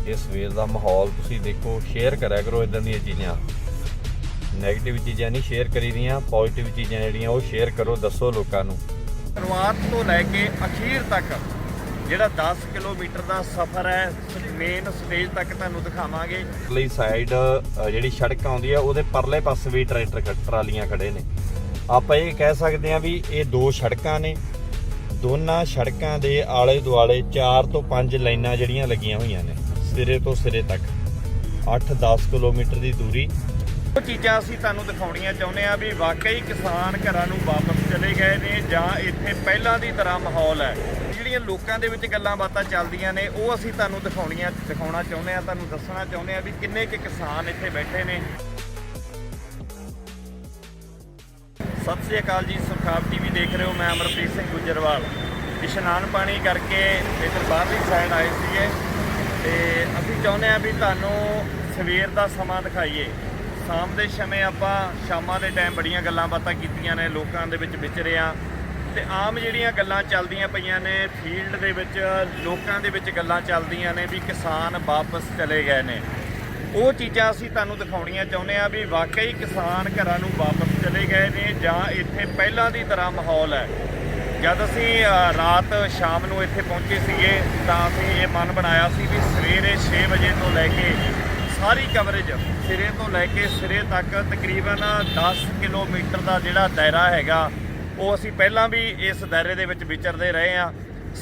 ਇਹ ਸਵੇਰ ਦਾ ਮਾਹੌਲ ਤੁਸੀਂ ਦੇਖੋ, ਸ਼ੇਅਰ ਕਰਿਆ ਕਰੋ ਇਦਾਂ ਦੀਆਂ ਚੀਜ਼ਾਂ। ਨੈਗੇਟਿਵ ਚੀਜ਼ਾਂ ਨਹੀਂ ਸ਼ੇਅਰ ਕਰੀ ਦੀਆਂ, ਪੋਜ਼ਿਟਿਵ ਚੀਜ਼ਾਂ ਜਿਹੜੀਆਂ ਉਹ ਸ਼ੇਅਰ ਕਰੋ, ਦੱਸੋ ਲੋਕਾਂ ਨੂੰ। ਸ਼ੁਰੂਆਤ ਤੋਂ ਲੈ ਕੇ ਅਖੀਰ ਤੱਕ ਜਿਹੜਾ 10 ਕਿਲੋਮੀਟਰ ਦਾ ਸਫ਼ਰ ਹੈ, ਮੇਨ ਸਟੇਜ ਤੱਕ ਤੁਹਾਨੂੰ ਦਿਖਾਵਾਂਗੇ। ਲਈ ਸਾਈਡ ਜਿਹੜੀ ਸੜਕ ਆਉਂਦੀ ਆ ਉਹਦੇ ਪਰਲੇ ਪਾਸੇ ਵੀ ਟਰੈਕਟਰ ਟਰਾਲੀਆਂ ਖੜੇ ਨੇ। ਆਪਾਂ ਇਹ ਕਹਿ ਸਕਦੇ ਹਾਂ ਵੀ ਇਹ ਦੋ ਸੜਕਾਂ ਨੇ, ਦੋਨਾਂ ਸੜਕਾਂ ਦੇ ਆਲੇ ਦੁਆਲੇ 4 ਤੋਂ 5 ਲਾਈਨਾਂ ਜਿਹੜੀਆਂ ਲੱਗੀਆਂ ਹੋਈਆਂ ਨੇ ਸਿਰੇ ਤੋਂ ਸਿਰੇ ਤੱਕ, 8-10 ਕਿਲੋਮੀਟਰ ਦੀ ਦੂਰੀ। ਉਹ ਚੀਜ਼ਾਂ ਅਸੀਂ ਤੁਹਾਨੂੰ ਦਿਖਾਉਣੀਆਂ ਚਾਹੁੰਦੇ ਆ ਵੀ ਵਾਕਈ ਕਿਸਾਨ ਘਰਾਂ ਨੂੰ ਵਾਪਸ ਚਲੇ ਗਏ ਨੇ ਜਾਂ ਇੱਥੇ ਪਹਿਲਾਂ ਦੀ ਤਰ੍ਹਾਂ ਮਾਹੌਲ ਹੈ। ਜਿਹੜੀਆਂ ਲੋਕਾਂ ਦੇ ਵਿੱਚ ਗੱਲਾਂ ਬਾਤਾਂ ਚੱਲਦੀਆਂ ਨੇ ਉਹ ਅਸੀਂ ਤੁਹਾਨੂੰ ਦਿਖਾਉਣਾ ਚਾਹੁੰਦੇ ਆ, ਤੁਹਾਨੂੰ ਦੱਸਣਾ ਚਾਹੁੰਦੇ ਆ ਵੀ ਕਿੰਨੇ ਕੁ ਕਿਸਾਨ ਇੱਥੇ ਬੈਠੇ ਨੇ। ਸਤਿ ਸ੍ਰੀ ਅਕਾਲ ਜੀ, ਸੁਰਖਾਬ ਟੀਵੀ ਦੇਖ ਰਹੇ ਹੋ। ਮੈਂ ਅਮਰਪ੍ਰੀਤ ਸਿੰਘ ਗੁੱਜਰਵਾਲ। ਇਸ਼ਨਾਨ ਪਾਣੀ ਕਰਕੇ ਇੱਧਰ ਬਾਹਰਲੀ ਸਾਈਡ ਆਏ ਸੀਗੇ ਤੇ ਅਸੀਂ ਚਾਹੁੰਦੇ ਆ ਵੀ ਤੁਹਾਨੂੰ ਸਵੇਰ ਦਾ ਸਮਾਂ ਦਿਖਾਈਏ। ਸ਼ਾਮ ਦੇ ਸਮੇਂ ਆਪਾਂ ਸ਼ਾਮਾਂ ਦੇ ਟਾਈਮ ਬੜੀਆਂ ਗੱਲਾਂ ਬਾਤਾਂ ਕੀਤੀਆਂ ਨੇ, ਲੋਕਾਂ ਦੇ ਵਿੱਚ ਵਿਚਰੇ ਆ ਤੇ ਆਮ ਜਿਹੜੀਆਂ ਗੱਲਾਂ ਚੱਲਦੀਆਂ ਪਈਆਂ ਨੇ ਫੀਲਡ ਦੇ ਵਿੱਚ, ਲੋਕਾਂ ਦੇ ਵਿੱਚ ਗੱਲਾਂ ਚੱਲਦੀਆਂ ਨੇ ਵੀ ਕਿਸਾਨ ਵਾਪਸ ਚਲੇ ਗਏ ਨੇ। ਉਹ ਚੀਜ਼ਾਂ ਅਸੀਂ ਤੁਹਾਨੂੰ ਦਿਖਾਉਣੀਆਂ ਚਾਹੁੰਦੇ ਆ ਵੀ ਵਾਕਈ ਕਿਸਾਨ ਘਰਾਂ ਨੂੰ ਵਾਪਸ ਚਲੇ ਗਏ ਨੇ ਜਾਂ ਇੱਥੇ ਪਹਿਲਾਂ ਦੀ ਤਰ੍ਹਾਂ ਮਾਹੌਲ ਹੈ। ਜਦ ਅਸੀਂ ਰਾਤ ਸ਼ਾਮ ਨੂੰ ਇੱਥੇ ਪਹੁੰਚੇ ਸੀਗੇ ਤਾਂ ਅਸੀਂ ਇਹ ਮਨ ਬਣਾਇਆ ਸੀ ਵੀ ਸਵੇਰੇ 6 ਵਜੇ ਤੋਂ ਲੈ ਕੇ ਸਾਰੀ ਕਵਰੇਜ ਸਿਰੇ ਤੋਂ ਲੈ ਕੇ ਸਿਰੇ ਤੱਕ ਤਕਰੀਬਨ 10 ਕਿਲੋਮੀਟਰ ਦਾ ਜਿਹੜਾ ਦਾਇਰਾ ਹੈਗਾ ਉਹ ਅਸੀਂ ਪਹਿਲਾਂ ਵੀ ਇਸ ਦਾਇਰੇ ਦੇ ਵਿੱਚ ਵਿਚਰਦੇ ਰਹੇ ਹਾਂ।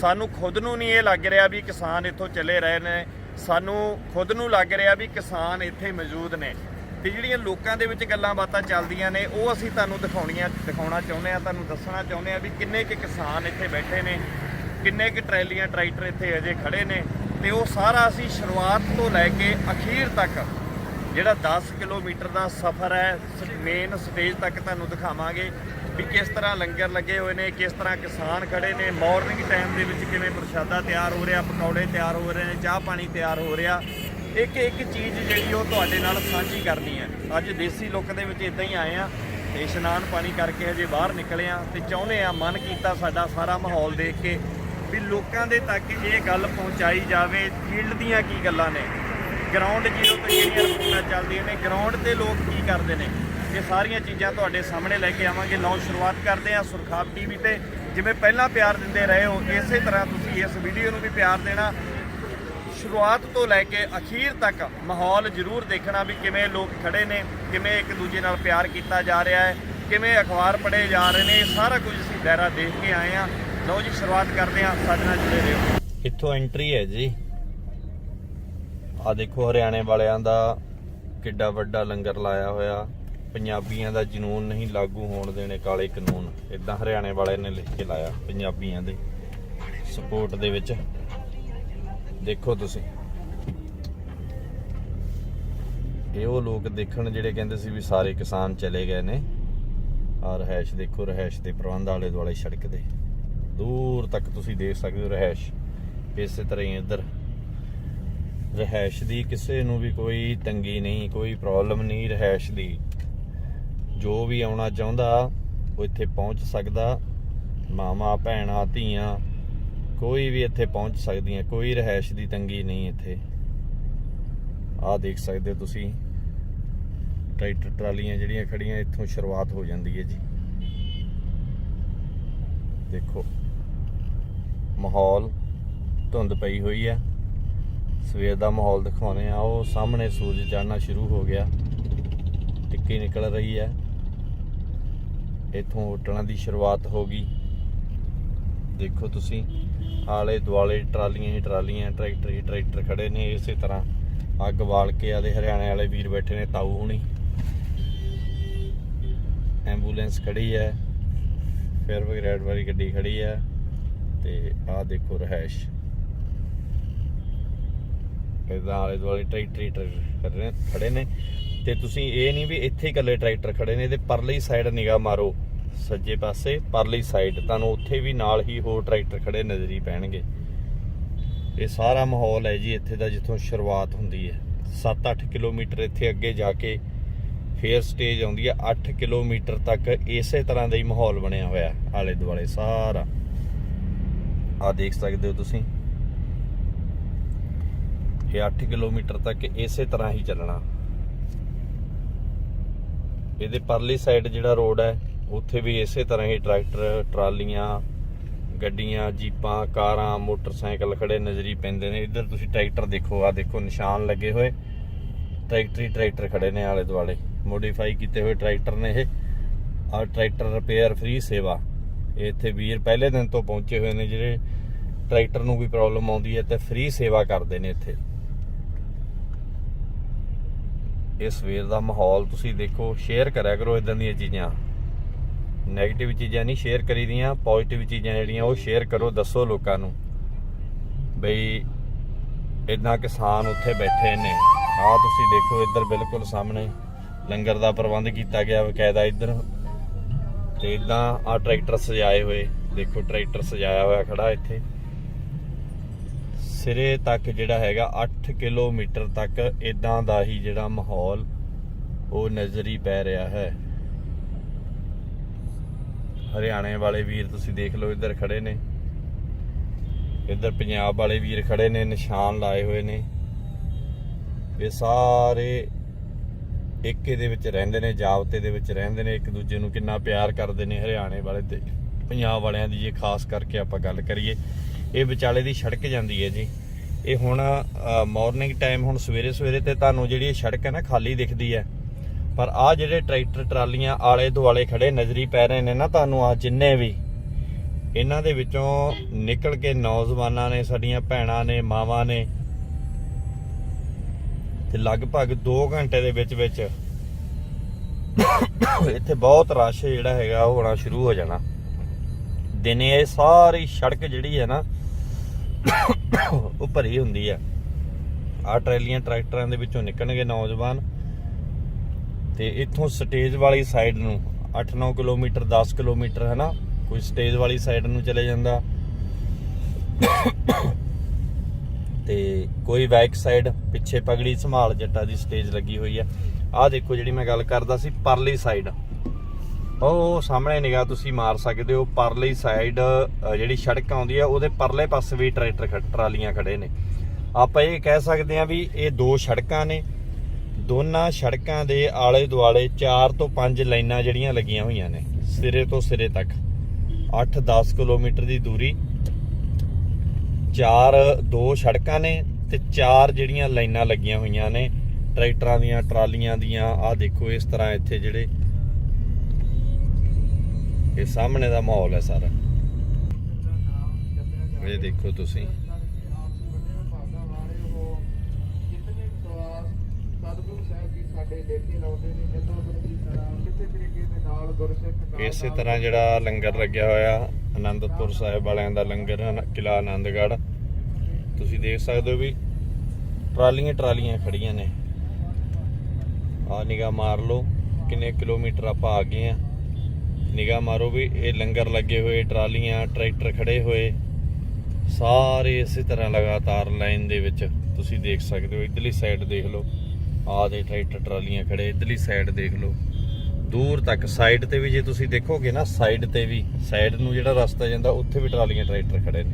ਸਾਨੂੰ ਖੁਦ ਨੂੰ ਨਹੀਂ ਇਹ ਲੱਗ ਰਿਹਾ ਵੀ ਕਿਸਾਨ ਇੱਥੋਂ ਚਲੇ ਰਹੇ ਨੇ, ਸਾਨੂੰ ਖੁਦ ਨੂੰ ਲੱਗ ਰਿਹਾ ਵੀ ਕਿਸਾਨ ਇੱਥੇ ਮੌਜੂਦ ਨੇ। ਤੇ ਜਿਹੜੀਆਂ ਲੋਕਾਂ ਦੇ ਵਿੱਚ ਗੱਲਾਂ ਬਾਤਾਂ ਚੱਲਦੀਆਂ ਨੇ ਉਹ ਅਸੀਂ ਤੁਹਾਨੂੰ ਦਿਖਾਉਣਾ ਚਾਹੁੰਦੇ ਆ, ਤੁਹਾਨੂੰ ਦੱਸਣਾ ਚਾਹੁੰਦੇ ਆ ਵੀ ਕਿੰਨੇ ਕੁ ਕਿਸਾਨ ਇੱਥੇ ਬੈਠੇ ਨੇ, ਕਿੰਨੇ ਕੁ ਟਰੈਲੀਆਂ ਟਰੈਕਟਰ ਇੱਥੇ ਅਜੇ ਖੜੇ ਨੇ। ਤੇ ਉਹ ਸਾਰਾ ਅਸੀਂ ਸ਼ੁਰੂਆਤ ਤੋਂ ਲੈ ਕੇ ਅਖੀਰ ਤੱਕ ਜਿਹੜਾ 10 ਕਿਲੋਮੀਟਰ ਦਾ ਸਫ਼ਰ ਹੈ, ਮੇਨ ਸਟੇਜ ਤੱਕ ਤੁਹਾਨੂੰ ਦਿਖਾਵਾਂਗੇ ਵੀ ਕਿਸ ਤਰ੍ਹਾਂ ਲੰਗਰ ਲੱਗੇ ਹੋਏ ਨੇ, ਕਿਸ ਤਰ੍ਹਾਂ ਕਿਸਾਨ ਖੜੇ ਨੇ, ਮਾਰਨਿੰਗ ਟਾਈਮ ਦੇ ਵਿੱਚ ਕਿਵੇਂ ਪ੍ਰਸ਼ਾਦਾ ਤਿਆਰ ਹੋ ਰਿਹਾ, ਪਕੌੜੇ ਤਿਆਰ ਹੋ ਰਹੇ ਨੇ, ਚਾਹ ਪਾਣੀ ਤਿਆਰ ਹੋ ਰਿਹਾ। ਇੱਕ ਚੀਜ਼ ਜਿਹੜੀ ਉਹ ਤੁਹਾਡੇ ਨਾਲ ਸਾਂਝੀ ਕਰਨੀ ਹੈ। ਅੱਜ ਦੇਸੀ ਲੁੱਕ ਦੇ ਵਿੱਚ ਇਦਾਂ ਹੀ ਆਏ ਆ ਤੇ ਇਸ਼ਨਾਨ ਪਾਣੀ ਕਰਕੇ ਹਜੇ ਬਾਹਰ ਨਿਕਲੇ ਆ ਤੇ ਚਾਹੁੰਦੇ ਆ, ਮਨ ਕੀਤਾ ਸਾਡਾ ਸਾਰਾ ਮਾਹੌਲ ਦੇਖ ਕੇ ਵੀ ਲੋਕਾਂ ਦੇ ਤੱਕ ਇਹ ਗੱਲ ਪਹੁੰਚਾਈ ਜਾਵੇ ਫੀਲਡ ਦੀਆਂ ਕੀ ਗੱਲਾਂ ਨੇ, ਗਰਾਊਂਡ ਜ਼ੀਰੋ ਤੇ ਜਿਹੜੀਆਂ ਰਿਪੋਰਟਾਂ ਚੱਲਦੀਆਂ ਨੇ, ਗਰਾਊਂਡ ਤੇ ਲੋਕ ਕੀ ਕਰਦੇ ਨੇ। ਇਹ ਸਾਰੀਆਂ ਚੀਜ਼ਾਂ ਤੁਹਾਡੇ ਸਾਹਮਣੇ ਲੈ ਕੇ ਆਵਾਂਗੇ। ਲਓ ਸ਼ੁਰੂਆਤ ਕਰਦੇ ਆ ਸੁਰਖਾਬ ਟੀਵੀ ਤੇ। ਜਿਵੇਂ ਪਹਿਲਾਂ ਪਿਆਰ ਦਿੰਦੇ ਰਹੇ ਹੋ ਇਸੇ ਤਰ੍ਹਾਂ ਤੁਸੀਂ ਇਸ ਵੀਡੀਓ ਨੂੰ ਵੀ ਪਿਆਰ ਦੇਣਾ। ਸ਼ੁਰੂਆਤ ਤੋਂ ਲੈ ਕੇ ਅਖੀਰ ਤੱਕ ਮਾਹੌਲ ਜ਼ਰੂਰ ਦੇਖਣਾ ਵੀ ਕਿਵੇਂ ਲੋਕ ਖੜੇ ਨੇ, ਕਿਵੇਂ ਇੱਕ ਦੂਜੇ ਨਾਲ ਪਿਆਰ ਕੀਤਾ ਜਾ ਰਿਹਾ ਹੈ, ਕਿਵੇਂ ਅਖਬਾਰ ਪੜ੍ਹੇ ਜਾ ਰਹੇ ਨੇ। ਇਹ ਸਾਰਾ ਕੁਝ ਅਸੀਂ ਦਾਇਰਾ ਦੇਖ ਕੇ ਆਏ ਹਾਂ। ਲਓ ਜੀ ਸ਼ੁਰੂਆਤ ਕਰਦੇ ਹਾਂ, ਸਾਡੇ ਨਾਲ ਜੁੜੇ ਰਹੋ। ਇੱਥੋਂ ਐਂਟਰੀ ਹੈ ਜੀ। ਆ ਦੇਖੋ ਹਰਿਆਣੇ ਵਾਲਿਆਂ ਦਾ ਕਿੱਡਾ ਵੱਡਾ ਲੰਗਰ ਲਾਇਆ ਹੋਇਆ। ਪੰਜਾਬੀਆਂ ਦਾ ਜਨੂਨ ਨਹੀਂ ਲਾਗੂ ਹੋਣ ਦੇਣੇ ਕਾਲੇ ਕਾਨੂੰਨ, ਇਦਾਂ ਹਰਿਆਣੇ ਵਾਲਿਆਂ ਨੇ ਲਿਖ ਕੇ ਲਾਇਆ ਪੰਜਾਬੀਆਂ ਦੇ ਸਪੋਰਟ ਦੇ ਵਿੱਚ। ਦੇਖੋ ਤੁਸੀਂ, ਇਹ ਉਹ ਲੋਕ ਦੇਖਣ ਜਿਹੜੇ ਕਹਿੰਦੇ ਸੀ ਵੀ ਸਾਰੇ ਕਿਸਾਨ ਚਲੇ ਗਏ ਨੇ। ਆ ਰਹਿائش ਦੇਖੋ, ਰਹਿائش ਦੇ ਪ੍ਰਬੰਧ ਆਲੇ ਦੁਆਲੇ ਸੜਕ ਦੇ ਦੂਰ ਤੱਕ ਤੁਸੀਂ ਦੇਖ ਸਕਦੇ ਹੋ ਰਹਿائش। ਇਸੇ ਤਰ੍ਹਾਂ ਹੀ ਇੱਧਰ ਰਹਿائش ਦੀ ਕਿਸੇ ਨੂੰ ਵੀ ਕੋਈ ਤੰਗੀ ਨਹੀਂ, ਕੋਈ ਪ੍ਰੋਬਲਮ ਨਹੀਂ ਰਹਿائش ਦੀ। ਜੋ ਵੀ ਆਉਣਾ ਚਾਹੁੰਦਾ ਉਹ ਇੱਥੇ ਪਹੁੰਚ ਸਕਦਾ। ਮਾਵਾਂ ਭੈਣਾਂ ਧੀਆਂ ਕੋਈ ਵੀ ਇੱਥੇ ਪਹੁੰਚ ਸਕਦੀਆਂ, ਕੋਈ ਰਹਿائش ਦੀ ਤੰਗੀ ਨਹੀਂ ਇੱਥੇ। ਆਹ ਦੇਖ ਸਕਦੇ ਹੋ ਤੁਸੀਂ ਟਰੈਕਟਰ ਟਰਾਲੀਆਂ ਜਿਹੜੀਆਂ ਖੜੀਆਂ, ਇੱਥੋਂ ਸ਼ੁਰੂਆਤ ਹੋ ਜਾਂਦੀ ਹੈ ਜੀ। ਦੇਖੋ ਮਾਹੌਲ, ਧੁੰਦ ਪਈ ਹੋਈ ਹੈ, ਸਵੇਰ ਦਾ ਮਾਹੌਲ ਦਿਖਾਉਂਦੇ ਆ। ਉਹ ਸਾਹਮਣੇ ਸੂਰਜ ਚੜ੍ਹਨਾ ਸ਼ੁਰੂ ਹੋ ਗਿਆ, ਟਿੱਕੀ ਨਿਕਲ ਰਹੀ ਹੈ, ਇੱਥੋਂ ਹੋਟਲਾਂ ਦੀ ਸ਼ੁਰੂਆਤ ਹੋ ਗਈ। ਦੇਖੋ ਤੁਸੀਂ ਆਲੇ ਦੁਆਲੇ ਟਰਾਲੀਆਂ ਹੀ ਟਰਾਲੀਆਂ, ਟਰੈਕਟਰ ਹੀ ਟਰੈਕਟਰ ਖੜੇ ਨੇ। ਇਸੇ ਤਰ੍ਹਾਂ ਅੱਗ ਬਾਲ ਕੇ ਆਦੇ ਹਰਿਆਣੇ ਵਾਲੇ ਵੀਰ ਬੈਠੇ ਨੇ, ਤਾਊ ਹੁਣੀ। ਐਂਬੂਲੈਂਸ ਖੜੀ ਹੈ, ਫਾਇਰ ਬ੍ਰਿਗੇਡ ਵਾਲੀ ਗੱਡੀ ਖੜੀ ਹੈ ਤੇ ਆਹ ਦੇਖੋ ਰਹਿائش। ਇਦਾਂ ਆਲੇ ਦੁਆਲੇ ਟਰੈਕਟਰ ਖੜੇ ਨੇ ਤੇ ਤੁਸੀਂ ਇਹ ਨਹੀਂ ਵੀ ਇੱਥੇ ਹੀ ਇਕੱਲੇ ਟਰੈਕਟਰ ਖੜੇ ਨੇ। ਇਹਦੇ ਪਰਲੀ ਸਾਈਡ ਨਿਗਾਹ ਮਾਰੋ, ਸੱਜੇ ਪਾਸੇ ਪਰਲੀ ਸਾਈਡ ਤੁਹਾਨੂੰ ਉੱਥੇ ਵੀ ਨਾਲ ਹੀ ਹੋਰ ਟਰੈਕਟਰ ਖੜੇ ਨਜ਼ਰ ਹੀ ਪੈਣਗੇ। ਇਹ ਸਾਰਾ ਮਾਹੌਲ ਹੈ ਜੀ ਇੱਥੇ ਦਾ, ਜਿੱਥੋਂ ਸ਼ੁਰੂਆਤ ਹੁੰਦੀ ਹੈ। 7-8 ਕਿਲੋਮੀਟਰ ਇੱਥੇ ਅੱਗੇ ਜਾ ਕੇ ਫੇਰ ਸਟੇਜ ਆਉਂਦੀ ਹੈ। 8 ਕਿਲੋਮੀਟਰ ਤੱਕ ਇਸੇ ਤਰ੍ਹਾਂ ਦਾ ਹੀ ਮਾਹੌਲ ਬਣਿਆ ਹੋਇਆ ਆਲੇ ਦੁਆਲੇ ਸਾਰਾ। ਆਹ ਦੇਖ ਸਕਦੇ ਹੋ ਤੁਸੀਂ ਇਹ 8 ਕਿਲੋਮੀਟਰ ਤੱਕ ਇਸੇ ਤਰ੍ਹਾਂ ਹੀ ਚੱਲਣਾ। ਇਹਦੇ ਪਰਲੀ ਸਾਈਡ ਜਿਹੜਾ ਰੋਡ ਹੈ ਉੱਥੇ ਵੀ ਇਸੇ ਤਰ੍ਹਾਂ ਹੀ ਟਰੈਕਟਰ, ਟਰਾਲੀਆਂ, ਗੱਡੀਆਂ, ਜੀਪਾਂ, ਕਾਰਾਂ, ਮੋਟਰਸਾਈਕਲ ਖੜੇ ਨਜ਼ਰੀ ਪੈਂਦੇ ਨੇ। ਇੱਧਰ ਤੁਸੀਂ ਟਰੈਕਟਰ ਦੇਖੋ, ਆ ਦੇਖੋ ਨਿਸ਼ਾਨ ਲੱਗੇ ਹੋਏ, ਟਰੈਕਟਰ ਖੜੇ ਨੇ ਆਲੇ ਦੁਆਲੇ, ਮੋਡੀਫਾਈ ਕੀਤੇ ਹੋਏ ਟਰੈਕਟਰ ਨੇ ਇਹ। ਆ ਟਰੈਕਟਰ ਰਿਪੇਅਰ ਫ੍ਰੀ ਸੇਵਾ, ਇੱਥੇ ਵੀਰ ਪਹਿਲੇ ਦਿਨ ਤੋਂ ਪਹੁੰਚੇ ਹੋਏ ਨੇ। ਜਿਹੜੇ ਟਰੈਕਟਰ ਨੂੰ ਕੋਈ ਪ੍ਰੋਬਲਮ ਆਉਂਦੀ ਹੈ ਤੇ ਫ੍ਰੀ ਸੇਵਾ ਕਰਦੇ ਨੇ ਇੱਥੇ। ਇਹ ਸਵੇਰ ਦਾ ਮਾਹੌਲ ਤੁਸੀਂ ਦੇਖੋ, ਸ਼ੇਅਰ ਕਰਿਆ ਕਰੋ ਇਦਾਂ ਦੀਆਂ ਚੀਜ਼ਾਂ। ਨੈਗੇਟਿਵ ਚੀਜ਼ਾਂ ਨਹੀਂ ਸ਼ੇਅਰ ਕਰੀਦੀਆਂ, ਪੋਜ਼ਿਟਿਵ ਚੀਜ਼ਾਂ ਜਿਹੜੀਆਂ ਉਹ ਸ਼ੇਅਰ ਕਰੋ। ਦੱਸੋ ਲੋਕਾਂ ਨੂੰ ਬਈ ਇਦਾਂ ਕਿਸਾਨ ਉੱਥੇ ਬੈਠੇ ਨੇ। ਆਹ ਤੁਸੀਂ ਦੇਖੋ ਇੱਧਰ ਬਿਲਕੁਲ ਸਾਹਮਣੇ ਲੰਗਰ ਦਾ ਪ੍ਰਬੰਧ ਕੀਤਾ ਗਿਆ ਬਕਾਇਦਾ ਇੱਧਰ। ਤੇ ਇਦਾਂ ਆ ਟਰੈਕਟਰ ਸਜਾਏ ਹੋਏ, ਦੇਖੋ ਟਰੈਕਟਰ ਸਜਾਇਆ ਹੋਇਆ ਖੜਾ ਇੱਥੇ। ਸਿਰੇ ਤੱਕ ਜਿਹੜਾ ਹੈਗਾ 8 ਕਿਲੋਮੀਟਰ ਤੱਕ ਇਦਾਂ ਦਾ ਹੀ ਜਿਹੜਾ ਮਾਹੌਲ ਉਹ ਨਜ਼ਰੀ ਪੈ ਰਿਹਾ ਹੈ। ਹਰਿਆਣੇ ਵਾਲੇ ਵੀਰ ਤੁਸੀਂ ਦੇਖ ਲਓ ਇੱਧਰ ਖੜੇ ਨੇ, ਇੱਧਰ ਪੰਜਾਬ ਵਾਲੇ ਵੀਰ ਖੜੇ ਨੇ, ਨਿਸ਼ਾਨ ਲਾਏ ਹੋਏ ਨੇ। ਇਹ ਸਾਰੇ ਏਕੇ ਦੇ ਵਿੱਚ ਰਹਿੰਦੇ ਨੇ, ਜਾਬਤੇ ਦੇ ਵਿੱਚ ਰਹਿੰਦੇ ਨੇ, ਇੱਕ ਦੂਜੇ ਨੂੰ ਕਿੰਨਾ ਪਿਆਰ ਕਰਦੇ ਨੇ ਹਰਿਆਣੇ ਵਾਲੇ ਤੇ ਪੰਜਾਬ ਵਾਲਿਆਂ ਦੀ। ਜੇ ਖਾਸ ਕਰਕੇ ਆਪਾਂ ਗੱਲ ਕਰੀਏ, ਇਹ ਵਿਚਾਲੇ ਦੀ ਸੜਕ ਜਾਂਦੀ ਹੈ ਜੀ। ਇਹ ਹੁਣ ਮਾਰਨਿੰਗ ਟਾਈਮ, ਹੁਣ ਸਵੇਰੇ ਸਵੇਰੇ ਤੇ ਤੁਹਾਨੂੰ ਜਿਹੜੀ ਇਹ ਸੜਕ ਹੈ ਨਾ ਖਾਲੀ ਦਿਖਦੀ ਹੈ, ਪਰ ਆਹ ਜਿਹੜੇ ਟਰੈਕਟਰ ਟਰਾਲੀਆਂ ਆਲੇ ਦੁਆਲੇ ਖੜੇ ਨਜ਼ਰੀ ਪੈ ਰਹੇ ਨੇ ਨਾ ਤੁਹਾਨੂੰ, ਆ ਜਿੰਨੇ ਵੀ, ਇਹਨਾਂ ਦੇ ਵਿੱਚੋਂ ਨਿਕਲ ਕੇ ਨੌਜਵਾਨਾਂ ਨੇ, ਸਾਡੀਆਂ ਭੈਣਾਂ ਨੇ, ਮਾਵਾਂ ਨੇ, ਤੇ ਲਗਭਗ 2 ਘੰਟੇ ਦੇ ਵਿੱਚ ਇੱਥੇ ਬਹੁਤ ਰਸ਼ ਜਿਹੜਾ ਹੈਗਾ ਉਹ ਹੋਣਾ ਸ਼ੁਰੂ ਹੋ ਜਾਣਾ। ਦਿਨੇ ਇਹ ਸਾਰੀ ਸੜਕ ਜਿਹੜੀ ਹੈ ਨਾ ਉਹ ਭਰੀ ਹੁੰਦੀ ਹੈ। ਆਹ ਟਰੈਲੀਆਂ ਟਰੈਕਟਰਾਂ ਦੇ ਵਿੱਚੋਂ ਨਿਕਲਣਗੇ ਨੌਜਵਾਨ, ਤੇ ਇੱਥੋਂ ਸਟੇਜ ਵਾਲੀ ਸਾਈਡ ਨੂੰ 8-9 ਕਿਲੋਮੀਟਰ, 10 ਕਿਲੋਮੀਟਰ ਹੈ ਨਾ, ਕੋਈ ਸਟੇਜ ਵਾਲੀ ਸਾਈਡ ਨੂੰ ਚਲੇ ਜਾਂਦਾ ਤੇ ਕੋਈ ਬੈਕ ਸਾਈਡ ਪਿੱਛੇ ਪਗੜੀ ਸੰਭਾਲ ਜੱਟਾ ਦੀ ਸਟੇਜ ਲੱਗੀ ਹੋਈ ਹੈ। ਆਹ ਦੇਖੋ ਜਿਹੜੀ ਮੈਂ ਗੱਲ ਕਰਦਾ ਸੀ ਪਰਲੀ ਸਾਈਡ, ਉਹ ਸਾਹਮਣੇ ਨਿਗਾਹ ਤੁਸੀਂ ਮਾਰ ਸਕਦੇ ਹੋ। ਪਰਲੀ ਸਾਈਡ ਜਿਹੜੀ ਸੜਕ ਆਉਂਦੀ ਹੈ ਉਹਦੇ ਪਰਲੇ ਪਾਸੇ ਵੀ ਟਰੈਕਟਰ ਟਰਾਲੀਆਂ ਖੜੇ ਨੇ। ਆਪਾਂ ਇਹ ਕਹਿ ਸਕਦੇ ਹਾਂ ਵੀ ਇਹ 2 ਸੜਕਾਂ ਨੇ, ਦੋਨਾਂ ਸੜਕਾਂ ਦੇ ਆਲੇ ਦੁਆਲੇ 4 ਤੋਂ 5 ਲਾਈਨਾਂ ਜਿਹੜੀਆਂ ਲੱਗੀਆਂ ਹੋਈਆਂ ਨੇ ਸਿਰੇ ਤੋਂ ਸਿਰੇ ਤੱਕ। 8-10 ਕਿਲੋਮੀਟਰ ਦੀ ਦੂਰੀ, 2 ਸੜਕਾਂ ਨੇ ਤੇ 4 ਜਿਹੜੀਆਂ ਲਾਈਨਾਂ ਲੱਗੀਆਂ ਹੋਈਆਂ ਨੇ ਟਰੈਕਟਰਾਂ ਦੀਆਂ, ਟਰਾਲੀਆਂ ਦੀਆਂ। ਆਹ ਦੇਖੋ ਇਸ ਤਰ੍ਹਾਂ ਇੱਥੇ ਜਿਹੜੇ ਇਹ ਸਾਹਮਣੇ ਦਾ ਮਾਹੌਲ ਹੈ ਸਾਰਾ, ਇਹ ਦੇਖੋ ਤੁਸੀਂ। ਇਸੇ ਤਰ੍ਹਾਂ ਜਿਹੜਾ ਲੰਗਰ ਲੱਗਿਆ ਹੋਇਆ ਆਨੰਦਪੁਰ ਸਾਹਿਬ ਵਾਲਿਆਂ ਦਾ ਲੰਗਰ, ਕਿਲਾ ਆਨੰਦਗੜ੍ਹ, ਤੁਸੀਂ ਦੇਖ ਸਕਦੇ ਹੋ ਵੀ ਟਰਾਲੀਆਂ ਖੜੀਆਂ ਨੇ। ਆ ਨਿਗਾਹ ਮਾਰ ਲਓ ਕਿੰਨੇ ਕਿਲੋਮੀਟਰ ਆਪਾਂ ਆ ਗਏ ਆ। ਨਿਗਾਹ ਮਾਰੋ ਵੀ ਇਹ ਲੰਗਰ ਲੱਗੇ ਹੋਏ, ਟਰਾਲੀਆਂ, ਟਰੈਕਟਰ ਖੜੇ ਹੋਏ, ਸਾਰੇ ਇਸੇ ਤਰ੍ਹਾਂ ਲਗਾਤਾਰ ਲਾਈਨ ਦੇ ਵਿੱਚ ਤੁਸੀਂ ਦੇਖ ਸਕਦੇ ਹੋ। ਇੱਧਰਲੀ ਸਾਈਡ ਦੇਖ ਲਓ, ਆਹ ਦੇ ਟਰੈਕਟਰ ਟਰਾਲੀਆਂ ਖੜੇ, ਇੱਧਰਲੀ ਸਾਈਡ ਦੇਖ ਲਓ ਦੂਰ ਤੱਕ। ਸਾਈਡ ਤੇ ਵੀ ਜੇ ਤੁਸੀਂ ਦੇਖੋਗੇ ਨਾ, ਸਾਈਡ ਤੇ ਵੀ, ਸਾਈਡ ਨੂੰ ਜਿਹੜਾ ਰਸਤਾ ਜਾਂਦਾ ਉੱਥੇ ਵੀ ਟਰਾਲੀਆਂ ਟਰੈਕਟਰ ਖੜੇ ਨੇ।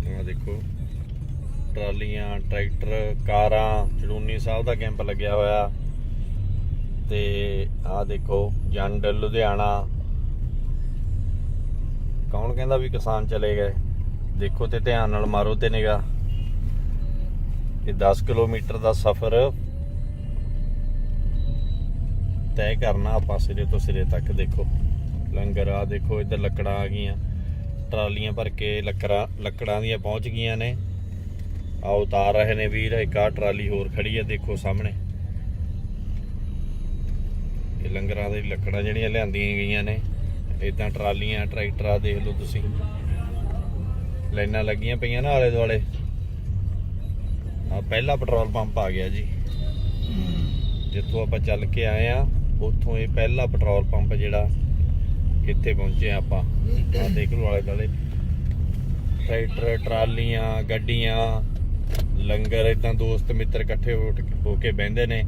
ਆਹ ਦੇਖੋ ਟਰਾਲੀਆਂ, ਟਰੈਕਟਰ, ਕਾਰਾਂ। ਚੜੂਨੀ ਸਾਹਿਬ ਦਾ ਕੈਂਪ ਲੱਗਿਆ ਹੋਇਆ, ਤੇ ਆਹ ਦੇਖੋ ਜੰਡ ਲੁਧਿਆਣਾ। ਕੌਣ ਕਹਿੰਦਾ ਵੀ ਕਿਸਾਨ ਚਲੇ ਗਏ? ਦੇਖੋ ਤੇ ਧਿਆਨ ਨਾਲ ਮਾਰੋ ਤੇ ਨਿਗਾਹ। ਇਹ 10 ਕਿਲੋਮੀਟਰ ਦਾ ਸਫ਼ਰ ਤੈਅ ਕਰਨਾ ਆਪਾਂ ਸਿਰੇ ਤੋਂ ਸਿਰੇ ਤੱਕ। ਦੇਖੋ ਲੰਗਰ, ਆ ਦੇਖੋ ਇੱਧਰ ਲੱਕੜਾਂ ਆ ਗਈਆਂ, ਟਰਾਲੀਆਂ ਭਰ ਕੇ ਲੱਕੜਾਂ ਦੀਆਂ ਪਹੁੰਚ ਗਈਆਂ ਨੇ। ਆ ਉਤਾਰ ਰਹੇ ਨੇ ਵੀਰ। ਇੱਕ ਆ ਟਰਾਲੀ ਹੋਰ ਖੜੀ ਹੈ ਦੇਖੋ ਸਾਹਮਣੇ। ਇਹ ਲੰਗਰਾਂ ਦੀ ਲੱਕੜਾਂ ਜਿਹੜੀਆਂ ਲਿਆਂਦੀਆਂ ਗਈਆਂ ਨੇ। ਇਦਾਂ ਟਰਾਲੀਆਂ, ਟਰੈਕਟਰਾਂ ਦੇਖ ਲਓ ਤੁਸੀਂ, ਲਾਈਨਾਂ ਲੱਗੀਆਂ ਪਈਆਂ ਨਾ ਆਲੇ ਦੁਆਲੇ। ਆ ਪਹਿਲਾ ਪੈਟਰੋਲ ਪੰਪ ਆ ਗਿਆ ਜੀ, ਜਿੱਥੋਂ ਆਪਾਂ ਚੱਲ ਕੇ ਆਏ ਆ ਉੱਥੋਂ ਇਹ ਪਹਿਲਾ ਪੈਟਰੋਲ ਪੰਪ ਜਿਹੜਾ ਇੱਥੇ ਪਹੁੰਚੇ ਆਪਾਂ। ਆ ਦੇਖ ਲਓ ਆਲੇ ਦੁਆਲੇ ਟਰੈਕਟਰ, ਟਰਾਲੀਆਂ, ਗੱਡੀਆਂ, ਲੰਗਰ। ਇਦਾਂ ਦੋਸਤ ਮਿੱਤਰ ਇਕੱਠੇ ਹੋ ਕੇ ਬਹਿੰਦੇ ਨੇ।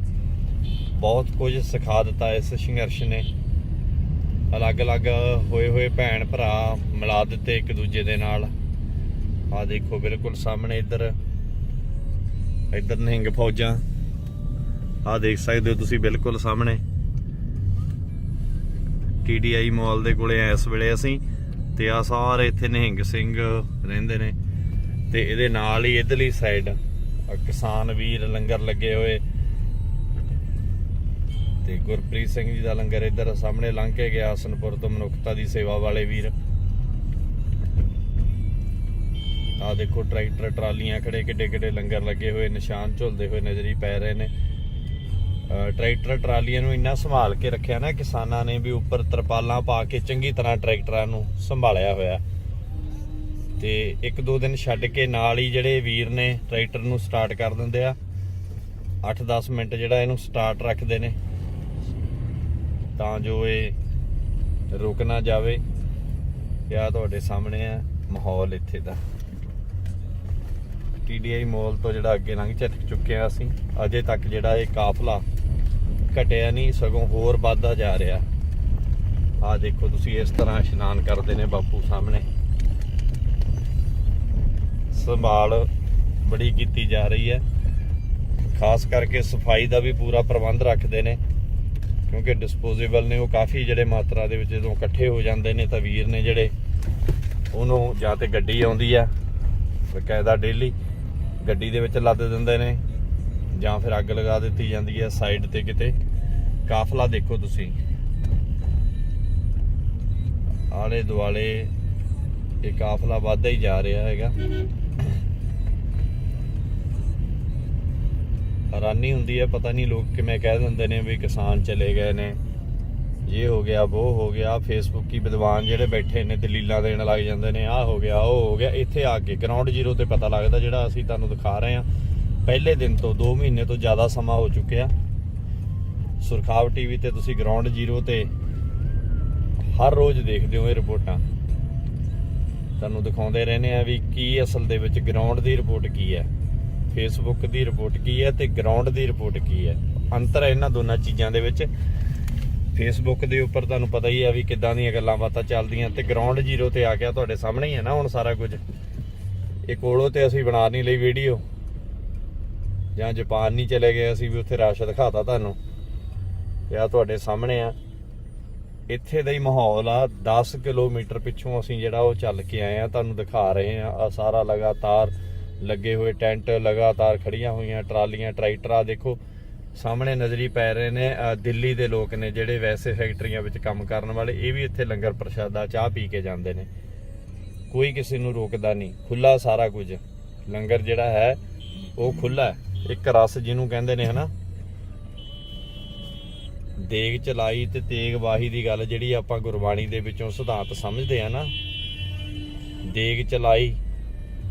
ਬਹੁਤ ਕੁਝ ਸਿਖਾ ਦਿੱਤਾ ਇਸ ਸੰਘਰਸ਼ ਨੇ। ਅਲੱਗ-ਅਲੱਗ ਹੋਏ ਭੈਣ ਭਰਾ ਮਿਲਾ ਦਿੱਤੇ ਇੱਕ ਦੂਜੇ ਦੇ ਨਾਲ। ਆ ਦੇਖੋ ਬਿਲਕੁਲ ਸਾਹਮਣੇ ਇੱਧਰ ਇੱਧਰ ਨਿਹੰਗ ਫੌਜਾਂ ਆਹ ਦੇਖ ਸਕਦੇ ਹੋ ਤੁਸੀਂ ਬਿਲਕੁਲ ਸਾਹਮਣੇ TDI ਮਾਲ ਦੇ ਕੋਲੇ ਇਸ ਵੇਲੇ ਅਸੀਂ ਤੇ ਆ ਸਾਰੇ ਇੱਥੇ ਨਿਹੰਗ ਸਿੰਘ ਰਹਿੰਦੇ ਨੇ ਤੇ ਇਹਦੇ ਨਾਲ ਹੀ ਇਧਰਲੀ ਸਾਈਡ ਕਿਸਾਨ ਵੀਰ ਲੰਗਰ ਲੱਗੇ ਹੋਏ ਤੇ ਗੁਰਪ੍ਰੀਤ ਸਿੰਘ ਜੀ ਦਾ ਲੰਗਰ ਇੱਧਰ ਸਾਹਮਣੇ ਲੰਘ ਕੇ ਗਿਆ ਹਸਨਪੁਰ ਤੋਂ ਮਨੁੱਖਤਾ ਦੀ ਸੇਵਾ ਵਾਲੇ ਵੀਰ ਆ ਦੇਖੋ ਟਰੈਕਟਰ ਟਰਾਲੀਆਂ ਖੜੇ ਕਿੱਡੇ ਕਿੱਡੇ ਲੰਗਰ ਲੱਗੇ ਹੋਏ ਨਿਸ਼ਾਨ ਝੁਲਦੇ ਹੋਏ ਨਜ਼ਰ ਹੀ ਪੈ ਰਹੇ ਨੇ ਟਰੈਕਟਰ ਟਰਾਲੀਆਂ ਨੂੰ ਇੰਨਾ ਸੰਭਾਲ ਕੇ ਰੱਖਿਆ ਨਾ ਕਿਸਾਨਾਂ ਨੇ ਵੀ ਉੱਪਰ ਤਰਪਾਲਾਂ ਪਾ ਕੇ ਚੰਗੀ ਤਰ੍ਹਾਂ ਟਰੈਕਟਰਾਂ ਨੂੰ ਸੰਭਾਲਿਆ ਹੋਇਆ ਤੇ 1-2 ਦਿਨ ਛੱਡ ਕੇ ਨਾਲ ਹੀ ਜਿਹੜੇ ਵੀਰ ਨੇ ਟਰੈਕਟਰ ਨੂੰ ਸਟਾਰਟ ਕਰ ਦਿੰਦੇ ਆ 8-10 ਮਿੰਟ ਜਿਹੜਾ ਇਹਨੂੰ ਸਟਾਰਟ ਰੱਖਦੇ ਨੇ ਤਾਂ ਜੋ ਇਹ ਰੁਕ ਨਾ ਜਾਵੇ ਤੇ ਆ ਤੁਹਾਡੇ ਸਾਹਮਣੇ ਆ ਮਾਹੌਲ ਇੱਥੇ ਦਾ TDI ਮਾਲ ਤੋਂ ਜਿਹੜਾ ਅੱਗੇ ਲੰਘ ਚੁੱਕੇ ਆ ਅਸੀਂ ਅਜੇ ਤੱਕ ਜਿਹੜਾ ਇਹ ਕਾਫਲਾ ਘਟਿਆ ਨਹੀਂ ਸਗੋਂ ਹੋਰ ਵੱਧਦਾ ਜਾ ਰਿਹਾ ਆ ਦੇਖੋ ਤੁਸੀਂ ਇਸ ਤਰ੍ਹਾਂ ਇਸ਼ਨਾਨ ਕਰਦੇ ਨੇ ਬਾਪੂ ਸਾਹਮਣੇ ਸੰਭਾਲ ਬੜੀ ਕੀਤੀ ਜਾ ਰਹੀ ਹੈ ਖਾਸ ਕਰਕੇ ਸਫਾਈ ਦਾ ਵੀ ਪੂਰਾ ਪ੍ਰਬੰਧ ਰੱਖਦੇ ਨੇ ਕਿਉਂਕਿ ਡਿਸਪੋਜ਼ੇਬਲ ਨੇ ਉਹ ਕਾਫੀ ਜਿਹੜੇ ਮਾਤਰਾ ਦੇ ਵਿੱਚ ਜਦੋਂ ਇਕੱਠੇ ਹੋ ਜਾਂਦੇ ਨੇ ਤਾਂ ਵੀਰ ਨੇ ਜਿਹੜੇ ਉਹਨੂੰ ਜਾਂ ਤੇ ਗੱਡੀ ਆਉਂਦੀ ਆ ਬਕਾਇਦਾ ਡੇਲੀ ਗੱਡੀ ਦੇ ਵਿੱਚ ਲੱਦ ਦਿੰਦੇ ਨੇ ਜਾਂ ਫਿਰ ਅੱਗ ਲਗਾ ਦਿੱਤੀ ਜਾਂਦੀ ਹੈ ਸਾਈਡ ਤੇ ਕਿਤੇ ਕਾਫਲਾ ਦੇਖੋ ਤੁਸੀਂ ਆਲੇ ਦੁਆਲੇ ਇਹ ਕਾਫਲਾ ਵੱਧਦਾ ਹੀ ਜਾ ਰਿਹਾ ਹੈਗਾ ਹੈਰਾਨੀ ਹੁੰਦੀ ਹੈ ਪਤਾ ਨਹੀਂ ਲੋਕ ਕਿਵੇਂ ਕਹਿ ਦਿੰਦੇ ਨੇ ਵੀ ਕਿਸਾਨ ਚਲੇ ਗਏ ਨੇ ਇਹ ਹੋ ਗਿਆ ਉਹ ਹੋ ਗਿਆ ਫੇਸਬੁੱਕੀ ਵਿਦਵਾਨ ਜਿਹੜੇ ਬੈਠੇ ਨੇ ਦਲੀਲਾਂ ਦੇਣ ਲੱਗ ਜਾਂਦੇ ਨੇ ਆਹ ਹੋ ਗਿਆ ਉਹ ਹੋ ਗਿਆ ਇੱਥੇ ਆ ਕੇ ਗਰਾਊਂਡ ਜ਼ੀਰੋ ਤੇ ਪਤਾ ਲੱਗਦਾ ਜਿਹੜਾ ਅਸੀਂ ਤੁਹਾਨੂੰ ਦਿਖਾ ਰਹੇ ਹਾਂ ਪਹਿਲੇ ਦਿਨ ਤੋਂ 2 ਮਹੀਨੇ ਤੋਂ ਜ਼ਿਆਦਾ ਸਮਾਂ ਹੋ ਚੁੱਕਿਆ ਸੁਰਖਾਬ TV ਤੇ ਤੁਸੀਂ ਗਰਾਊਂਡ ਜ਼ੀਰੋ ਤੇ ਹਰ ਰੋਜ਼ ਦੇਖਦੇ ਹੋ ਇਹ ਰਿਪੋਰਟਾਂ ਤੁਹਾਨੂੰ ਦਿਖਾਉਂਦੇ ਰਹਿੰਦੇ ਆ ਵੀ ਕੀ ਅਸਲ ਦੇ ਵਿੱਚ ਗਰਾਊਂਡ ਦੀ ਰਿਪੋਰਟ ਕੀ ਹੈ ਫੇਸਬੁੱਕ ਦੀ ਰਿਪੋਰਟ ਕੀ ਹੈ ਤੇ ਗਰਾਊਂਡ ਦੀ ਰਿਪੋਰਟ ਕੀ ਹੈ ਅੰਤਰ ਹੈ ਇਹਨਾਂ ਦੋਨਾਂ ਚੀਜ਼ਾਂ ਦੇ ਵਿੱਚ ਫੇਸਬੁੱਕ ਦੇ ਉੱਪਰ ਤੁਹਾਨੂੰ ਪਤਾ ਹੀ ਆ ਵੀ ਕਿੱਦਾਂ ਦੀਆਂ ਗੱਲਾਂ ਬਾਤਾਂ ਚੱਲਦੀਆਂ ਤੇ ਗਰਾਊਂਡ ਜ਼ੀਰੋ ਤੇ ਆ ਗਿਆ ਤੁਹਾਡੇ ਸਾਹਮਣੇ ਹੀ ਹੈ ਨਾ ਹੁਣ ਸਾਰਾ ਕੁਝ ਇਹ ਕੋਲੋਂ ਤੇ ਅਸੀਂ ਬਣਾ ਨਹੀਂ ਲਈ ਵੀਡੀਓ ਜਾਂ ਜਾਪਾਨ ਨਹੀਂ ਚਲੇ ਗਏ ਅਸੀਂ ਵੀ ਉੱਥੇ ਰਸ਼ ਦਿਖਾਤਾ ਤੁਹਾਨੂੰ ਤੇ ਆ ਤੁਹਾਡੇ ਸਾਹਮਣੇ ਆ ਇੱਥੇ ਦਾ ਹੀ ਮਾਹੌਲ ਆ 10 ਕਿਲੋਮੀਟਰ ਪਿੱਛੋਂ ਅਸੀਂ ਜਿਹੜਾ ਉਹ ਚੱਲ ਕੇ ਆਏ ਆ ਤੁਹਾਨੂੰ ਦਿਖਾ ਰਹੇ ਆ ਸਾਰਾ ਲਗਾਤਾਰ ਲੱਗੇ ਹੋਏ ਟੈਂਟ ਲਗਾਤਾਰ ਖੜੀਆਂ ਹੋਈਆਂ ਟਰਾਲੀਆਂ ਟਰੈਕਟਰਾਂ ਦੇਖੋ ਸਾਹਮਣੇ ਨਜ਼ਰੀ ਪੈ ਰਹੇ ਨੇ ਦਿੱਲੀ ਦੇ ਲੋਕ ਨੇ ਜਿਹੜੇ ਵੈਸੇ ਫੈਕਟਰੀਆਂ ਵਿੱਚ ਕੰਮ ਕਰਨ ਵਾਲੇ ਇਹ ਵੀ ਇੱਥੇ ਲੰਗਰ ਪ੍ਰਸ਼ਾਦਾ ਚਾਹ ਪੀ ਕੇ ਜਾਂਦੇ ਨੇ ਕੋਈ ਕਿਸੇ ਨੂੰ ਰੋਕਦਾ ਨਹੀਂ ਖੁੱਲਾ ਸਾਰਾ ਕੁਝ ਲੰਗਰ ਜਿਹੜਾ ਹੈ ਉਹ ਖੁੱਲਾ ਇੱਕ ਰਸ ਜਿਹਨੂੰ ਕਹਿੰਦੇ ਨੇ ਹਨਾ ਦੇਗ ਚਲਾਈ ਤੇ ਤੇਗ ਵਾਹੀ ਦੀ ਗੱਲ ਜਿਹੜੀ ਆਪਾਂ ਗੁਰਬਾਣੀ ਦੇ ਵਿੱਚੋਂ ਸਿਧਾਂਤ ਸਮਝਦੇ ਆ ਨਾ ਦੇਗ ਚਲਾਈ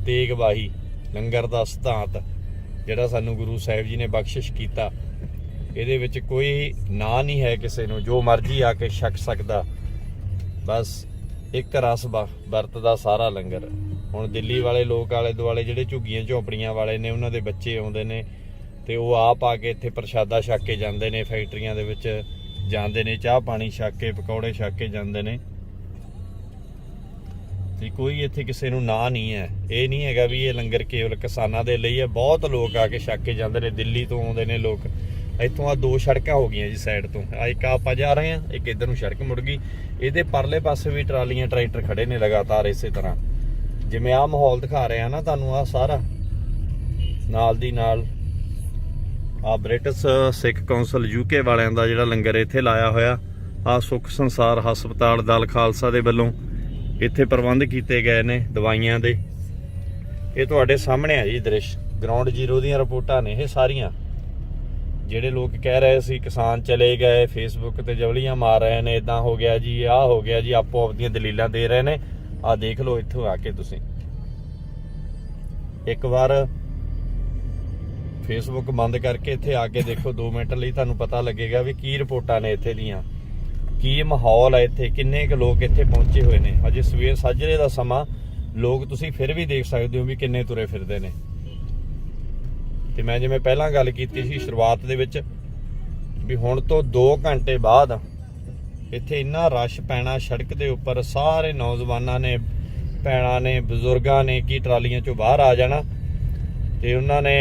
ਤੇਗ ਵਾਹੀ ਲੰਗਰ ਦਾ ਸਿਧਾਂਤ ਜਿਹੜਾ ਸਾਨੂੰ ਗੁਰੂ ਸਾਹਿਬ ਜੀ ਨੇ ਬਖਸ਼ਿਸ਼ ਕੀਤਾ ਇਹਦੇ ਵਿੱਚ ਕੋਈ ਨਾਂ ਨਹੀਂ ਹੈ ਕਿਸੇ ਨੂੰ ਜੋ ਮਰਜ਼ੀ ਆ ਕੇ ਛਕ ਸਕਦਾ ਬਸ ਇੱਕ ਰਸ ਵਰਤਦਾ ਸਾਰਾ ਲੰਗਰ ਹੁਣ ਦਿੱਲੀ ਵਾਲੇ ਲੋਕ ਆਲੇ ਦੁਆਲੇ ਜਿਹੜੇ ਝੁੱਗੀਆਂ ਝੋਪੜੀਆਂ ਵਾਲੇ ਨੇ ਉਹਨਾਂ ਦੇ ਬੱਚੇ ਆਉਂਦੇ ਨੇ ਤੇ ਉਹ ਆਪ ਆ ਕੇ ਇੱਥੇ ਪ੍ਰਸ਼ਾਦਾ ਛਕ ਕੇ ਜਾਂਦੇ ਨੇ ਫੈਕਟਰੀਆਂ ਦੇ ਵਿੱਚ ਜਾਂਦੇ ਨੇ ਚਾਹ ਪਾਣੀ ਛਕ ਕੇ ਪਕੌੜੇ ਛਕ ਕੇ ਜਾਂਦੇ ਨੇ ਤੇ ਕੋਈ ਇੱਥੇ ਕਿਸੇ ਨੂੰ ਨਾਂ ਨਹੀਂ ਹੈ ਇਹ ਨਹੀਂ ਹੈਗਾ ਵੀ ਇਹ ਲੰਗਰ ਕੇਵਲ ਕਿਸਾਨਾਂ ਦੇ ਲਈ ਹੈ ਬਹੁਤ ਲੋਕ ਆ ਕੇ ਛਕ ਕੇ ਜਾਂਦੇ ਨੇ ਦਿੱਲੀ ਤੋਂ ਆਉਂਦੇ ਨੇ ਲੋਕ ਇੱਥੋਂ ਆ 2 ਸੜਕਾਂ ਹੋ ਗਈਆਂ ਜੀ ਸਾਈਡ ਤੋਂ ਆ ਇੱਕ ਆਪਾਂ ਜਾ ਰਹੇ ਆ ਇੱਕ ਇੱਧਰ ਨੂੰ ਸੜਕ ਮੁੜ ਗਈ ਇਹਦੇ ਪਰਲੇ ਪਾਸੇ ਵੀ ਟਰਾਲੀਆਂ ਟਰੈਕਟਰ ਖੜੇ ਨੇ ਲਗਾਤਾਰ ਇਸੇ ਤਰ੍ਹਾਂ ਜਿਵੇਂ ਆ ਮਾਹੌਲ ਦਿਖਾ ਰਿਹਾ ਨਾ ਤੁਹਾਨੂੰ ਆ ਸਾਰਾ ਨਾਲ ਦੀ ਨਾਲ ਆ ਬ੍ਰਿਟਿਸ਼ ਸਿੱਖ ਕੌਂਸਲ UK ਵਾਲਿਆਂ ਦਾ ਜਿਹੜਾ ਲੰਗਰ ਇੱਥੇ ਲਾਇਆ ਹੋਇਆ ਆ ਸੁੱਖ ਸੰਸਾਰ ਹਸਪਤਾਲ ਦਲ ਖਾਲਸਾ ਦੇ ਵੱਲੋਂ ਇੱਥੇ ਪ੍ਰਬੰਧ ਕੀਤੇ ਗਏ ਨੇ ਦਵਾਈਆਂ ਦੇ ਇਹ ਤੁਹਾਡੇ ਸਾਹਮਣੇ ਆ ਜੀ ਦ੍ਰਿਸ਼ ਗਰਾਊਂਡ ਜ਼ੀਰੋ ਦੀਆਂ ਰਿਪੋਰਟਾਂ ਨੇ ਇਹ ਸਾਰੀਆਂ ਜਿਹੜੇ ਲੋਕ ਕਹਿ ਰਹੇ ਸੀ ਕਿਸਾਨ ਚਲੇ ਗਏ ਫੇਸਬੁੱਕ ਤੇ ਜਵਲੀਆਂ ਮਾਰ ਰਹੇ ਨੇ ਇਦਾਂ ਹੋ ਗਿਆ ਜੀ ਆਹ ਹੋ ਗਿਆ ਜੀ ਆਪੋ ਆਪਦੀਆਂ ਦਲੀਲਾਂ ਦੇ ਰਹੇ ਨੇ ਆਹ ਦੇਖ ਲਓ ਇੱਥੋਂ ਆ ਕੇ ਤੁਸੀਂ ਇੱਕ ਵਾਰ ਫੇਸਬੁੱਕ ਬੰਦ ਕਰਕੇ ਇੱਥੇ ਆ ਕੇ ਦੇਖੋ 2 ਮਿੰਟ ਲਈ ਤੁਹਾਨੂੰ ਪਤਾ ਲੱਗੇਗਾ ਵੀ ਕੀ ਰਿਪੋਰਟਾਂ ਨੇ ਇੱਥੇ ਦੀਆਂ ਕੀ ਮਾਹੌਲ ਹੈ ਇੱਥੇ ਕਿੰਨੇ ਕੁ ਲੋਕ ਇੱਥੇ ਪਹੁੰਚੇ ਹੋਏ ਨੇ ਅਜੇ ਸਵੇਰ ਸਾਜਰੇ ਦਾ ਸਮਾਂ ਲੋਕ ਤੁਸੀਂ ਫਿਰ ਵੀ ਦੇਖ ਸਕਦੇ ਹੋ ਵੀ ਕਿੰਨੇ ਤੁਰੇ ਫਿਰਦੇ ਨੇ ਤੇ ਮੈਂ ਜਿਵੇਂ ਪਹਿਲਾਂ ਗੱਲ ਕੀਤੀ ਸੀ ਸ਼ੁਰੂਆਤ ਦੇ ਵਿੱਚ ਵੀ ਹੁਣ ਤੋਂ 2 ਘੰਟੇ ਬਾਅਦ ਇੱਥੇ ਇੰਨਾ ਰਸ਼ ਪੈਣਾ ਸੜਕ ਦੇ ਉੱਪਰ ਸਾਰੇ ਨੌਜਵਾਨਾਂ ਨੇ ਭੈਣਾਂ ਨੇ ਬਜ਼ੁਰਗਾਂ ਨੇ ਕੀ ਟਰਾਲੀਆਂ ਚੋਂ ਬਾਹਰ ਆ ਜਾਣਾ ਤੇ ਉਹਨਾਂ ਨੇ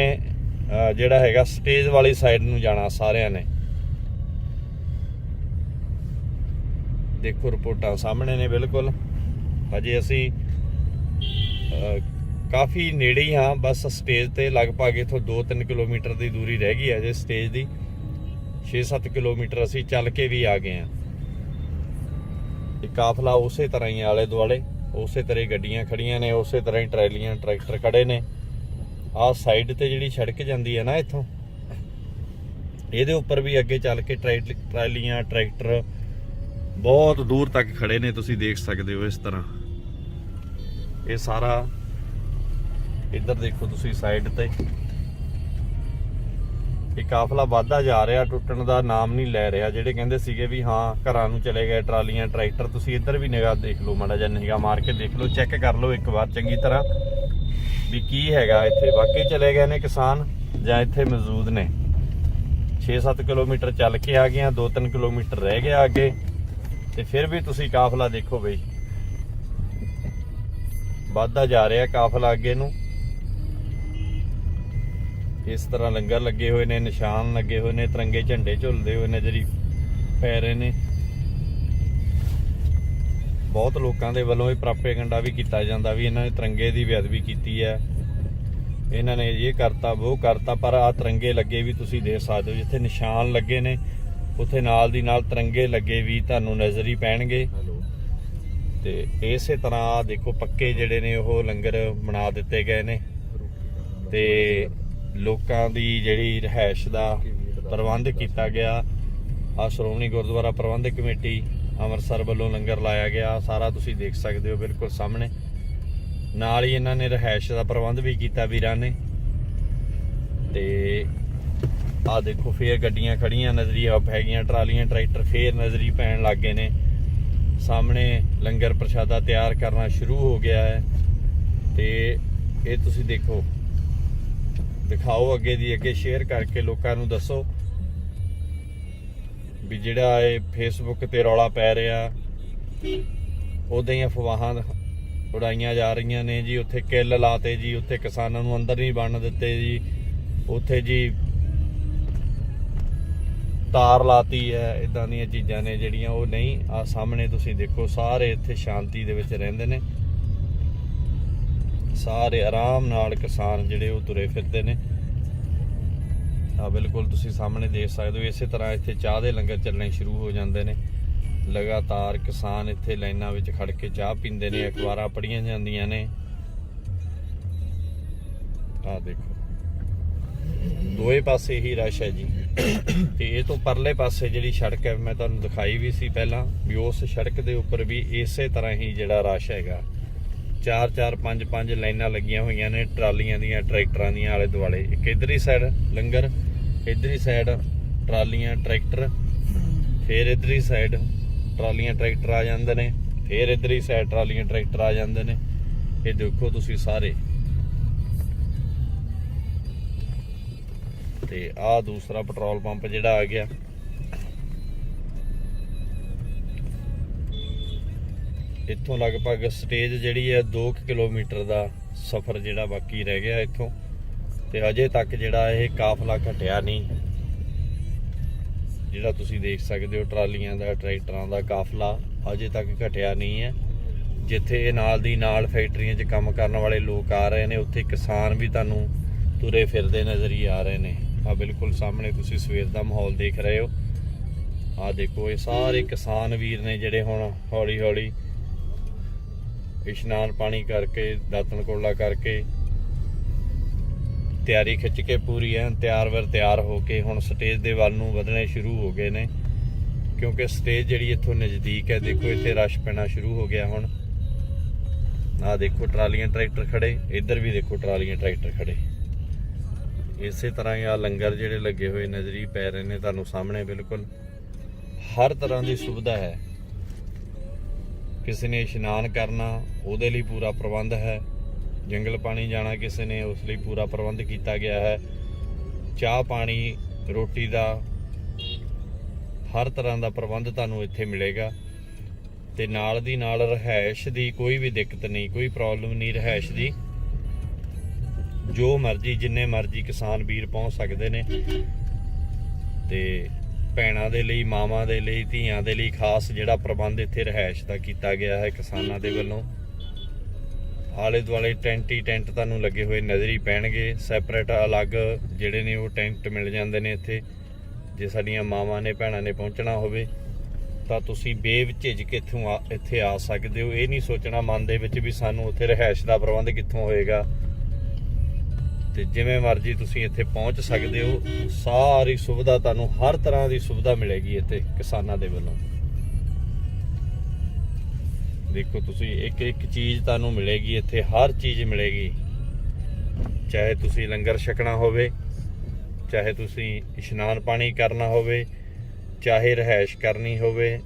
ਜਿਹੜਾ ਹੈਗਾ ਸਟੇਜ ਵਾਲੀ ਸਾਈਡ ਨੂੰ ਜਾਣਾ ਸਾਰਿਆਂ ਨੇ। ਦੇਖੋ ਰਿਪੋਰਟਾਂ ਸਾਹਮਣੇ ਨੇ ਬਿਲਕੁਲ। ਹਜੇ ਅਸੀਂ ਕਾਫੀ ਨੇੜੇ ਹੀ ਹਾਂ, ਬਸ ਸਟੇਜ ਤੇ ਲਗਭਗ ਇੱਥੋਂ 2-3 ਕਿਲੋਮੀਟਰ ਦੀ ਦੂਰੀ ਰਹਿ ਗਈ ਹੈ ਜੇ ਸਟੇਜ ਦੀ। 6-7 ਕਿਲੋਮੀਟਰ ਅਸੀਂ ਚੱਲ ਕੇ ਵੀ ਆ ਗਏ ਹਾਂ। ਇਹ ਕਾਫਲਾ ਉਸੇ ਤਰ੍ਹਾਂ ਹੀ ਆਲੇ ਦੁਆਲੇ ਉਸੇ ਤਰ੍ਹਾਂ ਹੀ ਗੱਡੀਆਂ ਖੜੀਆਂ ਨੇ, ਉਸੇ ਤਰ੍ਹਾਂ ਹੀ ਟਰੈਲੀਆਂ ਟਰੈਕਟਰ ਖੜੇ ਨੇ। ਆਹ ਸਾਈਡ ਤੇ ਜਿਹੜੀ ਸੜਕ ਜਾਂਦੀ ਹੈ ਨਾ ਇੱਥੋਂ, ਇਹਦੇ ਉੱਪਰ ਵੀ ਅੱਗੇ ਚੱਲ ਕੇ ਟਰੈਲੀਆਂ ਟਰੈਕਟਰ ਬਹੁਤ ਦੂਰ ਤੱਕ ਖੜੇ ਨੇ, ਤੁਸੀਂ ਦੇਖ ਸਕਦੇ ਹੋ ਇਸ ਤਰ੍ਹਾਂ। ਇਹ ਸਾਰਾ ਇੱਧਰ ਦੇਖੋ ਤੁਸੀਂ ਸਾਈਡ ਤੇ ਇਹ ਕਾਫਲਾ ਵੱਧਦਾ ਜਾ ਰਿਹਾ, ਟੁੱਟਣ ਦਾ ਨਾਮ ਨਹੀਂ ਲੈ ਰਿਹਾ। ਜਿਹੜੇ ਕਹਿੰਦੇ ਸੀਗੇ ਵੀ ਹਾਂ ਘਰਾਂ ਨੂੰ ਚਲੇ ਗਏ ਟਰਾਲੀਆਂ ਟਰੈਕਟਰ, ਤੁਸੀਂ ਇੱਧਰ ਵੀ ਨਿਗਾਹ ਦੇਖ ਲਓ, ਮਾੜਾ ਜਿਹਾ ਨਿਗਾਹ ਮਾਰ ਕੇ ਦੇਖ ਲਓ, ਚੈੱਕ ਕਰ ਲਓ ਇੱਕ ਵਾਰ ਚੰਗੀ ਤਰ੍ਹਾਂ ਵੀ ਕੀ ਹੈਗਾ ਇੱਥੇ। ਵਾਕਈ ਚਲੇ ਗਏ ਨੇ ਕਿਸਾਨ ਜਾਂ ਇੱਥੇ ਮੌਜੂਦ ਨੇ। 6-7 ਕਿਲੋਮੀਟਰ ਚੱਲ ਕੇ ਆ ਗਏ, 2-3 ਕਿਲੋਮੀਟਰ ਰਹਿ ਗਿਆ ਅੱਗੇ, ਤੇ ਫਿਰ ਵੀ ਤੁਸੀਂ ਕਾਫਲਾ ਦੇਖੋ ਬਈ, ਵੱਧਦਾ ਜਾ ਰਿਹਾ ਕਾਫਲਾ ਅੱਗੇ ਨੂੰ। ਇਸ ਤਰ੍ਹਾਂ ਲੰਗਰ ਲੱਗੇ ਹੋਏ ਨੇ, ਨਿਸ਼ਾਨ ਲੱਗੇ ਹੋਏ ਨੇ, ਤਿਰੰਗੇ ਝੰਡੇ ਝੁੱਲਦੇ ਹੋਏ ਨਜ਼ਰ ਪੈ ਰਹੇ ਨੇ। ਬਹੁਤ ਲੋਕਾਂ ਦੇ ਵੱਲੋਂ ਇਹ ਪ੍ਰਾਪੇਗੰਡਾ ਵੀ ਕੀਤਾ ਜਾਂਦਾ ਵੀ ਇਹਨਾਂ ਨੇ ਤਿਰੰਗੇ ਦੀ ਬੇਅਦਬੀ ਕੀਤੀ ਹੈ, ਇਹਨਾਂ ਨੇ ਇਹ ਕਰਤਾ ਉਹ ਕਰਤਾ, ਪਰ ਆਹ ਤਿਰੰਗੇ ਲੱਗੇ ਵੀ ਤੁਸੀਂ ਦੇਖ ਸਕਦੇ ਹੋ, ਜਿੱਥੇ ਨਿਸ਼ਾਨ ਲੱਗੇ ਨੇ ਉੱਥੇ ਨਾਲ ਦੀ ਨਾਲ ਤਿਰੰਗੇ ਲੱਗੇ ਵੀ ਤੁਹਾਨੂੰ ਨਜ਼ਰ ਹੀ ਪੈਣਗੇ। ਤੇ ਇਸੇ ਤਰ੍ਹਾਂ ਆ ਦੇਖੋ ਪੱਕੇ ਜਿਹੜੇ ਨੇ ਉਹ ਲੰਗਰ ਬਣਾ ਦਿੱਤੇ ਗਏ ਨੇ, ਤੇ ਲੋਕਾਂ ਦੀ ਜਿਹੜੀ ਰਿਹਾਇਸ਼ ਦਾ ਪ੍ਰਬੰਧ ਕੀਤਾ ਗਿਆ। ਆ ਸ਼੍ਰੋਮਣੀ ਗੁਰਦੁਆਰਾ ਪ੍ਰਬੰਧਕ ਕਮੇਟੀ ਅੰਮ੍ਰਿਤਸਰ ਵੱਲੋਂ ਲੰਗਰ ਲਾਇਆ ਗਿਆ, ਸਾਰਾ ਤੁਸੀਂ ਦੇਖ ਸਕਦੇ ਹੋ ਬਿਲਕੁਲ ਸਾਹਮਣੇ। ਨਾਲ ਹੀ ਇਹਨਾਂ ਨੇ ਰਿਹਾਇਸ਼ ਦਾ ਪ੍ਰਬੰਧ ਵੀ ਕੀਤਾ ਵੀਰਾਂ ਨੇ। ਤੇ ਆ ਦੇਖੋ ਫੇਰ ਗੱਡੀਆਂ ਖੜੀਆਂ ਨਜ਼ਰੀ ਪੈ ਗਈਆਂ, ਟਰਾਲੀਆਂ ਟਰੈਕਟਰ ਫੇਰ ਨਜ਼ਰੀ ਪੈਣ ਲੱਗ ਗਏ ਨੇ। ਸਾਹਮਣੇ ਲੰਗਰ ਪ੍ਰਸ਼ਾਦਾ ਤਿਆਰ ਕਰਨਾ ਸ਼ੁਰੂ ਹੋ ਗਿਆ ਹੈ। ਤੇ ਇਹ ਤੁਸੀਂ ਦੇਖੋ, ਦਿਖਾਓ ਅੱਗੇ ਦੀ ਅੱਗੇ, ਸ਼ੇਅਰ ਕਰਕੇ ਲੋਕਾਂ ਨੂੰ ਦੱਸੋ ਵੀ ਜਿਹੜਾ ਇਹ ਫੇਸਬੁੱਕ ਤੇ ਰੌਲਾ ਪੈ ਰਿਹਾ, ਉਦਾਂ ਹੀ ਅਫਵਾਹਾਂ ਉਡਾਈਆਂ ਜਾ ਰਹੀਆਂ ਨੇ ਜੀ। ਉੱਥੇ ਕਿੱਲ ਲਾਤੇ ਜੀ, ਉੱਥੇ ਕਿਸਾਨਾਂ ਨੂੰ ਅੰਦਰ ਨਹੀਂ ਵੜਨ ਦਿੱਤੇ ਜੀ, ਉੱਥੇ ਜੀ ਤਾਰ ਲਾਤੀ ਹੈ, ਇਦਾਂ ਦੀਆਂ ਚੀਜ਼ਾਂ ਨੇ ਜਿਹੜੀਆਂ ਉਹ ਨਹੀਂ। ਆ ਸਾਹਮਣੇ ਤੁਸੀਂ ਦੇਖੋ ਸਾਰੇ ਇੱਥੇ ਸ਼ਾਂਤੀ ਦੇ ਵਿੱਚ ਰਹਿੰਦੇ ਨੇ, ਸਾਰੇ ਆਰਾਮ ਨਾਲ ਕਿਸਾਨ ਜਿਹੜੇ ਉਹ ਤੁਰੇ ਫਿਰਦੇ ਨੇ। ਆ ਬਿਲਕੁਲ ਤੁਸੀਂ ਸਾਹਮਣੇ ਦੇਖ ਸਕਦੇ ਹੋ। ਇਸੇ ਤਰ੍ਹਾਂ ਇੱਥੇ ਚਾਹ ਦੇ ਲੰਗਰ ਚੱਲਣੇ ਸ਼ੁਰੂ ਹੋ ਜਾਂਦੇ ਨੇ। ਲਗਾਤਾਰ ਕਿਸਾਨ ਇੱਥੇ ਲਾਈਨਾਂ ਵਿੱਚ ਖੜ ਕੇ ਚਾਹ ਪੀਂਦੇ ਨੇ, ਅਖਬਾਰਾਂ ਪੜ੍ਹੀਆਂ ਜਾਂਦੀਆਂ ਨੇ। ਆ ਦੇਖੋ ਦੋਵੇਂ ਪਾਸੇ ਹੀ ਰਸ਼ ਹੈ ਜੀ। ਤੇ ਇਹ ਤੋਂ ਪਰਲੇ ਪਾਸੇ ਜਿਹੜੀ ਸੜਕ ਹੈ ਮੈਂ ਤੁਹਾਨੂੰ ਦਿਖਾਈ ਵੀ ਸੀ ਪਹਿਲਾਂ, ਵੀ ਉਸ ਸੜਕ ਦੇ ਉੱਪਰ ਵੀ ਇਸੇ ਤਰ੍ਹਾਂ ਹੀ ਜਿਹੜਾ ਰਸ਼ ਹੈਗਾ। 4-4 5-5 ਲਾਈਨਾਂ ਲੱਗੀਆਂ ਹੋਈਆਂ ਨੇ ਟਰਾਲੀਆਂ ਦੀਆਂ ਟਰੈਕਟਰਾਂ ਦੀਆਂ ਆਲੇ ਦੁਆਲੇ। ਇੱਕ ਇੱਧਰਲੀ ਸਾਈਡ ਲੰਗਰ, ਇੱਧਰਲੀ ਸਾਈਡ ਟਰਾਲੀਆਂ ਟਰੈਕਟਰ, ਫਿਰ ਇੱਧਰਲੀ ਸਾਈਡ ਟਰਾਲੀਆਂ ਟਰੈਕਟਰ ਆ ਜਾਂਦੇ ਨੇ, ਫਿਰ ਇੱਧਰਲੀ ਸਾਈਡ ਟਰਾਲੀਆਂ ਟਰੈਕਟਰ ਆ ਜਾਂਦੇ ਨੇ। ਇਹ ਦੇਖੋ ਤੁਸੀਂ ਸਾਰੇ। ਤੇ ਆਹ ਦੂਸਰਾ ਪੈਟਰੋਲ ਪੰਪ ਜਿਹੜਾ ਆ ਗਿਆ। ਇੱਥੋਂ ਲਗਭਗ ਸਟੇਜ ਜਿਹੜੀ ਹੈ 2 ਕਿਲੋਮੀਟਰ ਦਾ ਸਫ਼ਰ ਜਿਹੜਾ ਬਾਕੀ ਰਹਿ ਗਿਆ ਇੱਥੋਂ। ਤੇ ਅਜੇ ਤੱਕ ਜਿਹੜਾ ਇਹ ਕਾਫਲਾ ਘਟਿਆ ਨਹੀਂ, ਜਿਹੜਾ ਤੁਸੀਂ ਦੇਖ ਸਕਦੇ ਹੋ ਟਰਾਲੀਆਂ ਦਾ ਟਰੈਕਟਰਾਂ ਦਾ ਕਾਫਲਾ ਅਜੇ ਤੱਕ ਘਟਿਆ ਨਹੀਂ ਹੈ। ਜਿੱਥੇ ਨਾਲ ਦੀ ਨਾਲ ਫੈਕਟਰੀਆਂ 'ਚ ਕੰਮ ਕਰਨ ਵਾਲੇ ਲੋਕ ਆ ਰਹੇ ਨੇ, ਉੱਥੇ ਕਿਸਾਨ ਵੀ ਤੁਹਾਨੂੰ ਤੁਰੇ ਫਿਰਦੇ ਨਜ਼ਰ ਹੀ ਆ ਰਹੇ ਨੇ। ਆ ਬਿਲਕੁਲ ਸਾਹਮਣੇ ਤੁਸੀਂ ਸਵੇਰ ਦਾ ਮਾਹੌਲ ਦੇਖ ਰਹੇ ਹੋ। ਆ ਦੇਖੋ ਇਹ ਸਾਰੇ ਕਿਸਾਨ ਵੀਰ ਨੇ ਜਿਹੜੇ ਹੁਣ ਹੌਲੀ ਹੌਲੀ ਇਸ਼ਨਾਨ ਪਾਣੀ ਕਰਕੇ, ਦਾਤਨ ਕੋਲਾ ਕਰਕੇ, ਤਿਆਰੀ ਖਿੱਚ ਕੇ ਪੂਰੀ ਐਨ ਤਿਆਰ ਹੋ ਕੇ ਹੁਣ ਸਟੇਜ ਦੇ ਵੱਲ ਨੂੰ ਵਧਣੇ ਸ਼ੁਰੂ ਹੋ ਗਏ ਨੇ। ਕਿਉਂਕਿ ਸਟੇਜ ਜਿਹੜੀ ਇੱਥੋਂ ਨਜ਼ਦੀਕ ਹੈ। ਦੇਖੋ ਇੱਥੇ ਰਸ਼ ਪੈਣਾ ਸ਼ੁਰੂ ਹੋ ਗਿਆ ਹੁਣ। ਆਹ ਦੇਖੋ ਟਰਾਲੀਆਂ ਟਰੈਕਟਰ ਖੜੇ, ਇੱਧਰ ਵੀ ਦੇਖੋ ਟਰਾਲੀਆਂ ਟਰੈਕਟਰ ਖੜੇ। ਇਸੇ ਤਰ੍ਹਾਂ ਹੀ ਆ ਲੰਗਰ ਜਿਹੜੇ ਲੱਗੇ ਹੋਏ ਨਜ਼ਰੀ ਪੈ ਰਹੇ ਨੇ ਤੁਹਾਨੂੰ ਸਾਹਮਣੇ। ਬਿਲਕੁਲ ਹਰ ਤਰ੍ਹਾਂ ਦੀ ਸੁਵਿਧਾ ਹੈ। ਕਿਸੇ ਨੇ ਇਸ਼ਨਾਨ ਕਰਨਾ ਉਹਦੇ ਲਈ ਪੂਰਾ ਪ੍ਰਬੰਧ ਹੈ। ਜੰਗਲ ਪਾਣੀ ਜਾਣਾ ਕਿਸੇ ਨੇ ਉਸ ਲਈ ਪੂਰਾ ਪ੍ਰਬੰਧ ਕੀਤਾ ਗਿਆ ਹੈ। ਚਾਹ ਪਾਣੀ ਰੋਟੀ ਦਾ ਹਰ ਤਰ੍ਹਾਂ ਦਾ ਪ੍ਰਬੰਧ ਤੁਹਾਨੂੰ ਇੱਥੇ ਮਿਲੇਗਾ। ਤੇ ਨਾਲ ਦੀ ਨਾਲ ਰਿਹਾਇਸ਼ ਦੀ ਕੋਈ ਵੀ ਦਿੱਕਤ ਨਹੀਂ, ਕੋਈ ਪ੍ਰੋਬਲਮ ਨਹੀਂ ਰਿਹਾਇਸ਼ ਦੀ। ਜੋ ਮਰਜ਼ੀ ਜਿੰਨੇ ਮਰਜ਼ੀ ਕਿਸਾਨ ਵੀਰ ਪਹੁੰਚ ਸਕਦੇ ਨੇ। ਤੇ ਭੈਣਾਂ ਦੇ ਲਈ, ਮਾਵਾਂ ਦੇ ਲਈ, ਧੀਆਂ ਦੇ ਲਈ ਖਾਸ ਜਿਹੜਾ ਪ੍ਰਬੰਧ ਇੱਥੇ ਰਿਹਾਇਸ਼ ਦਾ ਕੀਤਾ ਗਿਆ ਹੈ ਕਿਸਾਨਾਂ ਦੇ ਵੱਲੋਂ। ਆਲੇ ਦੁਆਲੇ ਟੈਂਟ ਹੀ ਟੈਂਟ ਤੁਹਾਨੂੰ ਲੱਗੇ ਹੋਏ ਨਜ਼ਰ ਹੀ ਪੈਣਗੇ। ਸੈਪਰੇਟ ਅਲੱਗ ਜਿਹੜੇ ਨੇ ਉਹ ਟੈਂਟ ਮਿਲ ਜਾਂਦੇ ਨੇ ਇੱਥੇ। ਜੇ ਸਾਡੀਆਂ ਮਾਵਾਂ ਨੇ, ਭੈਣਾਂ ਨੇ ਪਹੁੰਚਣਾ ਹੋਵੇ ਤਾਂ ਤੁਸੀਂ ਬੇਝਿਜਕ ਇੱਥੇ ਆ ਸਕਦੇ ਹੋ। ਇਹ ਨਹੀਂ ਸੋਚਣਾ ਮਨ ਦੇ ਵਿੱਚ ਵੀ ਸਾਨੂੰ ਉੱਥੇ ਰਿਹਾਇਸ਼ ਦਾ ਪ੍ਰਬੰਧ ਕਿੱਥੋਂ ਹੋਏਗਾ। ਤੇ ਜਿਵੇਂ ਮਰਜ਼ੀ ਤੁਸੀਂ ਇੱਥੇ ਪਹੁੰਚ ਸਕਦੇ ਹੋ। ਸਾਰੀ ਸੁਵਿਧਾ ਤੁਹਾਨੂੰ, ਹਰ ਤਰ੍ਹਾਂ ਦੀ ਸੁਵਿਧਾ ਮਿਲੇਗੀ ਇੱਥੇ ਕਿਸਾਨਾਂ ਦੇ ਵੱਲੋਂ। ਦੇਖੋ ਤੁਸੀਂ ਇੱਕ ਇੱਕ ਚੀਜ਼ ਤੁਹਾਨੂੰ ਮਿਲੇਗੀ ਇੱਥੇ, ਹਰ ਚੀਜ਼ ਮਿਲੇਗੀ। ਚਾਹੇ ਤੁਸੀਂ ਲੰਗਰ ਛਕਣਾ ਹੋਵੇ, ਚਾਹੇ ਤੁਸੀਂ ਇਸ਼ਨਾਨ ਪਾਣੀ ਕਰਨਾ ਹੋਵੇ, ਚਾਹੇ ਰਿਹਾਇਸ਼ ਕਰਨੀ ਹੋਵੇ,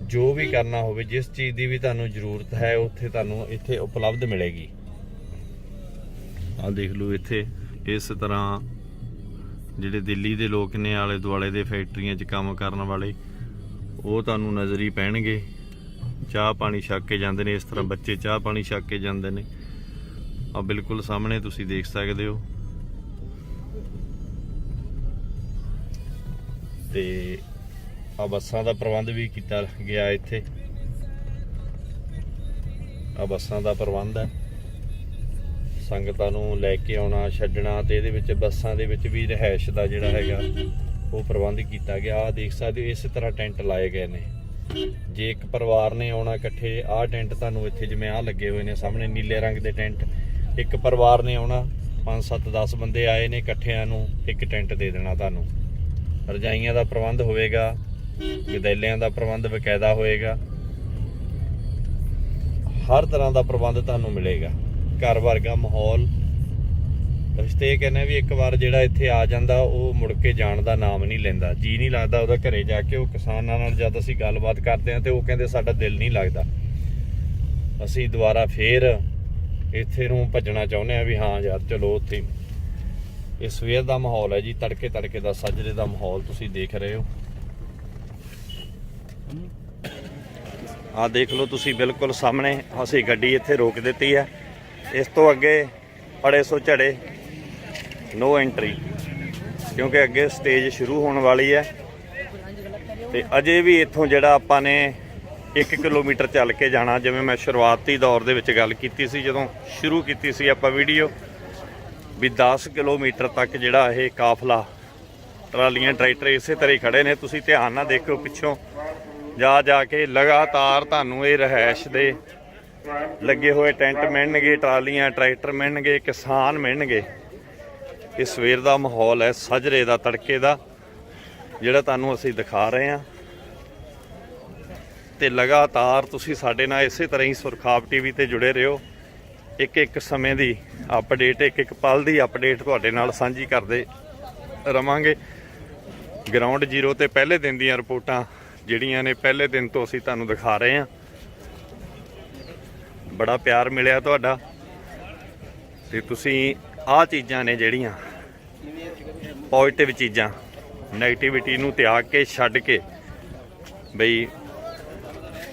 ਜੋ ਵੀ ਕਰਨਾ ਹੋਵੇ, ਜਿਸ ਚੀਜ਼ ਦੀ ਵੀ ਤੁਹਾਨੂੰ ਜ਼ਰੂਰਤ ਹੈ ਉੱਥੇ ਤੁਹਾਨੂੰ ਇੱਥੇ ਉਪਲਬਧ ਮਿਲੇਗੀ। ਆਹ ਦੇਖ ਲਓ ਇੱਥੇ ਇਸ ਤਰ੍ਹਾਂ ਜਿਹੜੇ ਦਿੱਲੀ ਦੇ ਲੋਕ ਨੇ, ਆਲੇ ਦੁਆਲੇ ਦੇ ਫੈਕਟਰੀਆਂ 'ਚ ਕੰਮ ਕਰਨ ਵਾਲੇ, ਉਹ ਤੁਹਾਨੂੰ ਨਜ਼ਰ ਹੀ ਪੈਣਗੇ। ਚਾਹ ਪਾਣੀ ਛਕ ਕੇ ਜਾਂਦੇ ਨੇ। ਇਸ ਤਰ੍ਹਾਂ ਬੱਚੇ ਚਾਹ ਪਾਣੀ ਛਕ ਕੇ ਜਾਂਦੇ ਨੇ। ਆ ਬਿਲਕੁਲ ਸਾਹਮਣੇ ਤੁਸੀਂ ਦੇਖ ਸਕਦੇ ਹੋ। ਤੇ ਆ ਬੱਸਾਂ ਦਾ ਪ੍ਰਬੰਧ ਵੀ ਕੀਤਾ ਗਿਆ ਇੱਥੇ। ਆ ਬੱਸਾਂ ਦਾ ਪ੍ਰਬੰਧ ਹੈ, ਸੰਗਤਾਂ ਨੂੰ ਲੈ ਕੇ ਆਉਣਾ, ਛੱਡਣਾ। ਤੇ ਇਹਦੇ ਵਿੱਚ ਬੱਸਾਂ ਦੇ ਵਿੱਚ ਵੀ ਰਿਹਾਇਸ਼ ਦਾ ਜਿਹੜਾ ਹੈਗਾ ਉਹ ਪ੍ਰਬੰਧ ਕੀਤਾ ਗਿਆ। ਆਹ ਦੇਖ ਸਕਦੇ ਹੋ ਇਸੇ ਤਰ੍ਹਾਂ ਟੈਂਟ ਲਾਏ ਗਏ ਨੇ। ਜੇ ਇੱਕ ਪਰਿਵਾਰ ਨੇ ਆਉਣਾ ਇਕੱਠੇ, ਆਹ ਟੈਂਟ ਤੁਹਾਨੂੰ ਇੱਥੇ ਜਿਵੇਂ ਆਹ ਲੱਗੇ ਹੋਏ ਨੇ ਸਾਹਮਣੇ ਨੀਲੇ ਰੰਗ ਦੇ ਟੈਂਟ। ਇੱਕ ਪਰਿਵਾਰ ਨੇ ਆਉਣਾ, 5 7 10 ਬੰਦੇ ਆਏ ਨੇ ਇਕੱਠਿਆਂ ਨੂੰ ਇੱਕ ਟੈਂਟ ਦੇ ਦੇਣਾ ਤੁਹਾਨੂੰ। ਰਜਾਈਆਂ ਦਾ ਪ੍ਰਬੰਧ ਹੋਵੇਗਾ, ਗਦੈਲਿਆਂ ਦਾ ਪ੍ਰਬੰਧ ਬਕਾਇਦਾ ਹੋਏਗਾ। ਹਰ ਤਰ੍ਹਾਂ ਦਾ ਪ੍ਰਬੰਧ ਤੁਹਾਨੂੰ ਮਿਲੇਗਾ। ਘਰ ਵਰਗਾ ਮਾਹੌਲ। ਅਸੀਂ ਤੇ ਇਹ ਕਹਿੰਦੇ ਵੀ ਇੱਕ ਵਾਰ ਜਿਹੜਾ ਇੱਥੇ ਆ ਜਾਂਦਾ ਉਹ ਮੁੜ ਕੇ ਜਾਣ ਦਾ ਨਾਮ ਨਹੀਂ ਲੈਂਦਾ। ਜੀ ਨਹੀਂ ਲੱਗਦਾ ਉਹਦਾ ਘਰੇ ਜਾ ਕੇ। ਉਹ ਕਿਸਾਨਾਂ ਨਾਲ ਜਦ ਅਸੀਂ ਗੱਲਬਾਤ ਕਰਦੇ ਹਾਂ ਤੇ ਉਹ ਕਹਿੰਦੇ ਸਾਡਾ ਦਿਲ ਨਹੀਂ ਲੱਗਦਾ, ਅਸੀਂ ਦੁਬਾਰਾ ਫੇਰ ਇੱਥੇ ਨੂੰ ਭੱਜਣਾ ਚਾਹੁੰਦੇ ਹਾਂ ਵੀ ਹਾਂ ਯਾਰ ਚਲੋ ਉੱਥੇ। ਇਹ ਸਵੇਰ ਦਾ ਮਾਹੌਲ ਹੈ ਜੀ, ਤੜਕੇ ਤੜਕੇ ਦਾ ਸਾਜਰੇ ਦਾ ਮਾਹੌਲ ਤੁਸੀਂ ਦੇਖ ਰਹੇ ਹੋ। ਆਹ ਦੇਖ ਲਓ ਤੁਸੀਂ ਬਿਲਕੁਲ ਸਾਹਮਣੇ ਅਸੀਂ ਗੱਡੀ ਇੱਥੇ ਰੋਕ ਦਿੱਤੀ ਹੈ। ਇਸ ਤੋਂ ਅੱਗੇ ਅੜੇ ਸੋ ਝੜੇ, ਨੋ ਐਂਟਰੀ, ਕਿਉਂਕਿ ਅੱਗੇ ਸਟੇਜ ਸ਼ੁਰੂ ਹੋਣ ਵਾਲੀ ਹੈ। ਤੇ ਅਜੇ ਵੀ ਇੱਥੋਂ ਜਿਹੜਾ ਆਪਾਂ ਨੇ 1 ਕਿਲੋਮੀਟਰ ਚੱਲ ਕੇ ਜਾਣਾ। ਜਿਵੇਂ ਮੈਂ ਸ਼ੁਰੂਆਤੀ ਦੌਰ ਦੇ ਵਿੱਚ ਗੱਲ ਕੀਤੀ ਸੀ, ਜਦੋਂ ਸ਼ੁਰੂ ਕੀਤੀ ਸੀ ਆਪਾਂ ਵੀਡੀਓ, ਵੀ 10 ਕਿਲੋਮੀਟਰ ਤੱਕ ਜਿਹੜਾ ਇਹ ਕਾਫਲਾ, ਟਰਾਲੀਆਂ ਟਰੈਕਟਰ ਇਸੇ ਤਰ੍ਹਾਂ ਹੀ ਖੜੇ ਨੇ। ਤੁਸੀਂ ਧਿਆਨ ਨਾਲ ਦੇਖੋ ਪਿੱਛੋਂ ਜਾ ਕੇ ਲਗਾਤਾਰ ਤੁਹਾਨੂੰ ਇਹ ਰਿਹਾਇਸ਼ ਦੇ ਲੱਗੇ ਹੋਏ ਟੈਂਟ ਮਿਲਣਗੇ, ਟਰਾਲੀਆਂ ਟਰੈਕਟਰ ਮਿਲਣਗੇ, ਕਿਸਾਨ ਮਿਲਣਗੇ। ਇਹ ਸਵੇਰ ਦਾ ਮਾਹੌਲ ਹੈ, ਸਾਜਰੇ ਦਾ, ਤੜਕੇ ਦਾ, ਜਿਹੜਾ ਤੁਹਾਨੂੰ ਅਸੀਂ ਦਿਖਾ ਰਹੇ ਹਾਂ। ਤੇ ਲਗਾਤਾਰ ਤੁਸੀਂ ਸਾਡੇ ਨਾਲ ਇਸੇ ਤਰ੍ਹਾਂ ਹੀ ਸੁਰਖਾਬ ਟੀਵੀ ਤੇ ਜੁੜੇ ਰਹੋ। ਇੱਕ ਇੱਕ ਸਮੇਂ ਦੀ ਅਪਡੇਟ, ਇੱਕ ਇੱਕ ਪਲ ਦੀ ਅਪਡੇਟ ਤੁਹਾਡੇ ਨਾਲ ਸਾਂਝੀ ਕਰਦੇ ਰਵਾਂਗੇ। ਗਰਾਊਂਡ ਜ਼ੀਰੋ ਤੇ ਪਹਿਲੇ ਦਿਨ ਦੀਆਂ ਰਿਪੋਰਟਾਂ ਜਿਹੜੀਆਂ ਨੇ ਪਹਿਲੇ ਦਿਨ ਤੋਂ ਅਸੀਂ ਤੁਹਾਨੂੰ ਦਿਖਾ ਰਹੇ ਹਾਂ। ਬੜਾ ਪਿਆਰ ਮਿਲਿਆ ਤੁਹਾਡਾ। ਤੇ ਤੁਸੀਂ ਆਹ ਚੀਜ਼ਾਂ ਨੇ ਜਿਹੜੀਆਂ ਪੋਜ਼ਿਟਿਵ ਚੀਜ਼ਾਂ, ਨੈਗੇਟਿਵਿਟੀ ਨੂੰ ਤਿਆਗ ਕੇ, ਛੱਡ ਕੇ, ਬਈ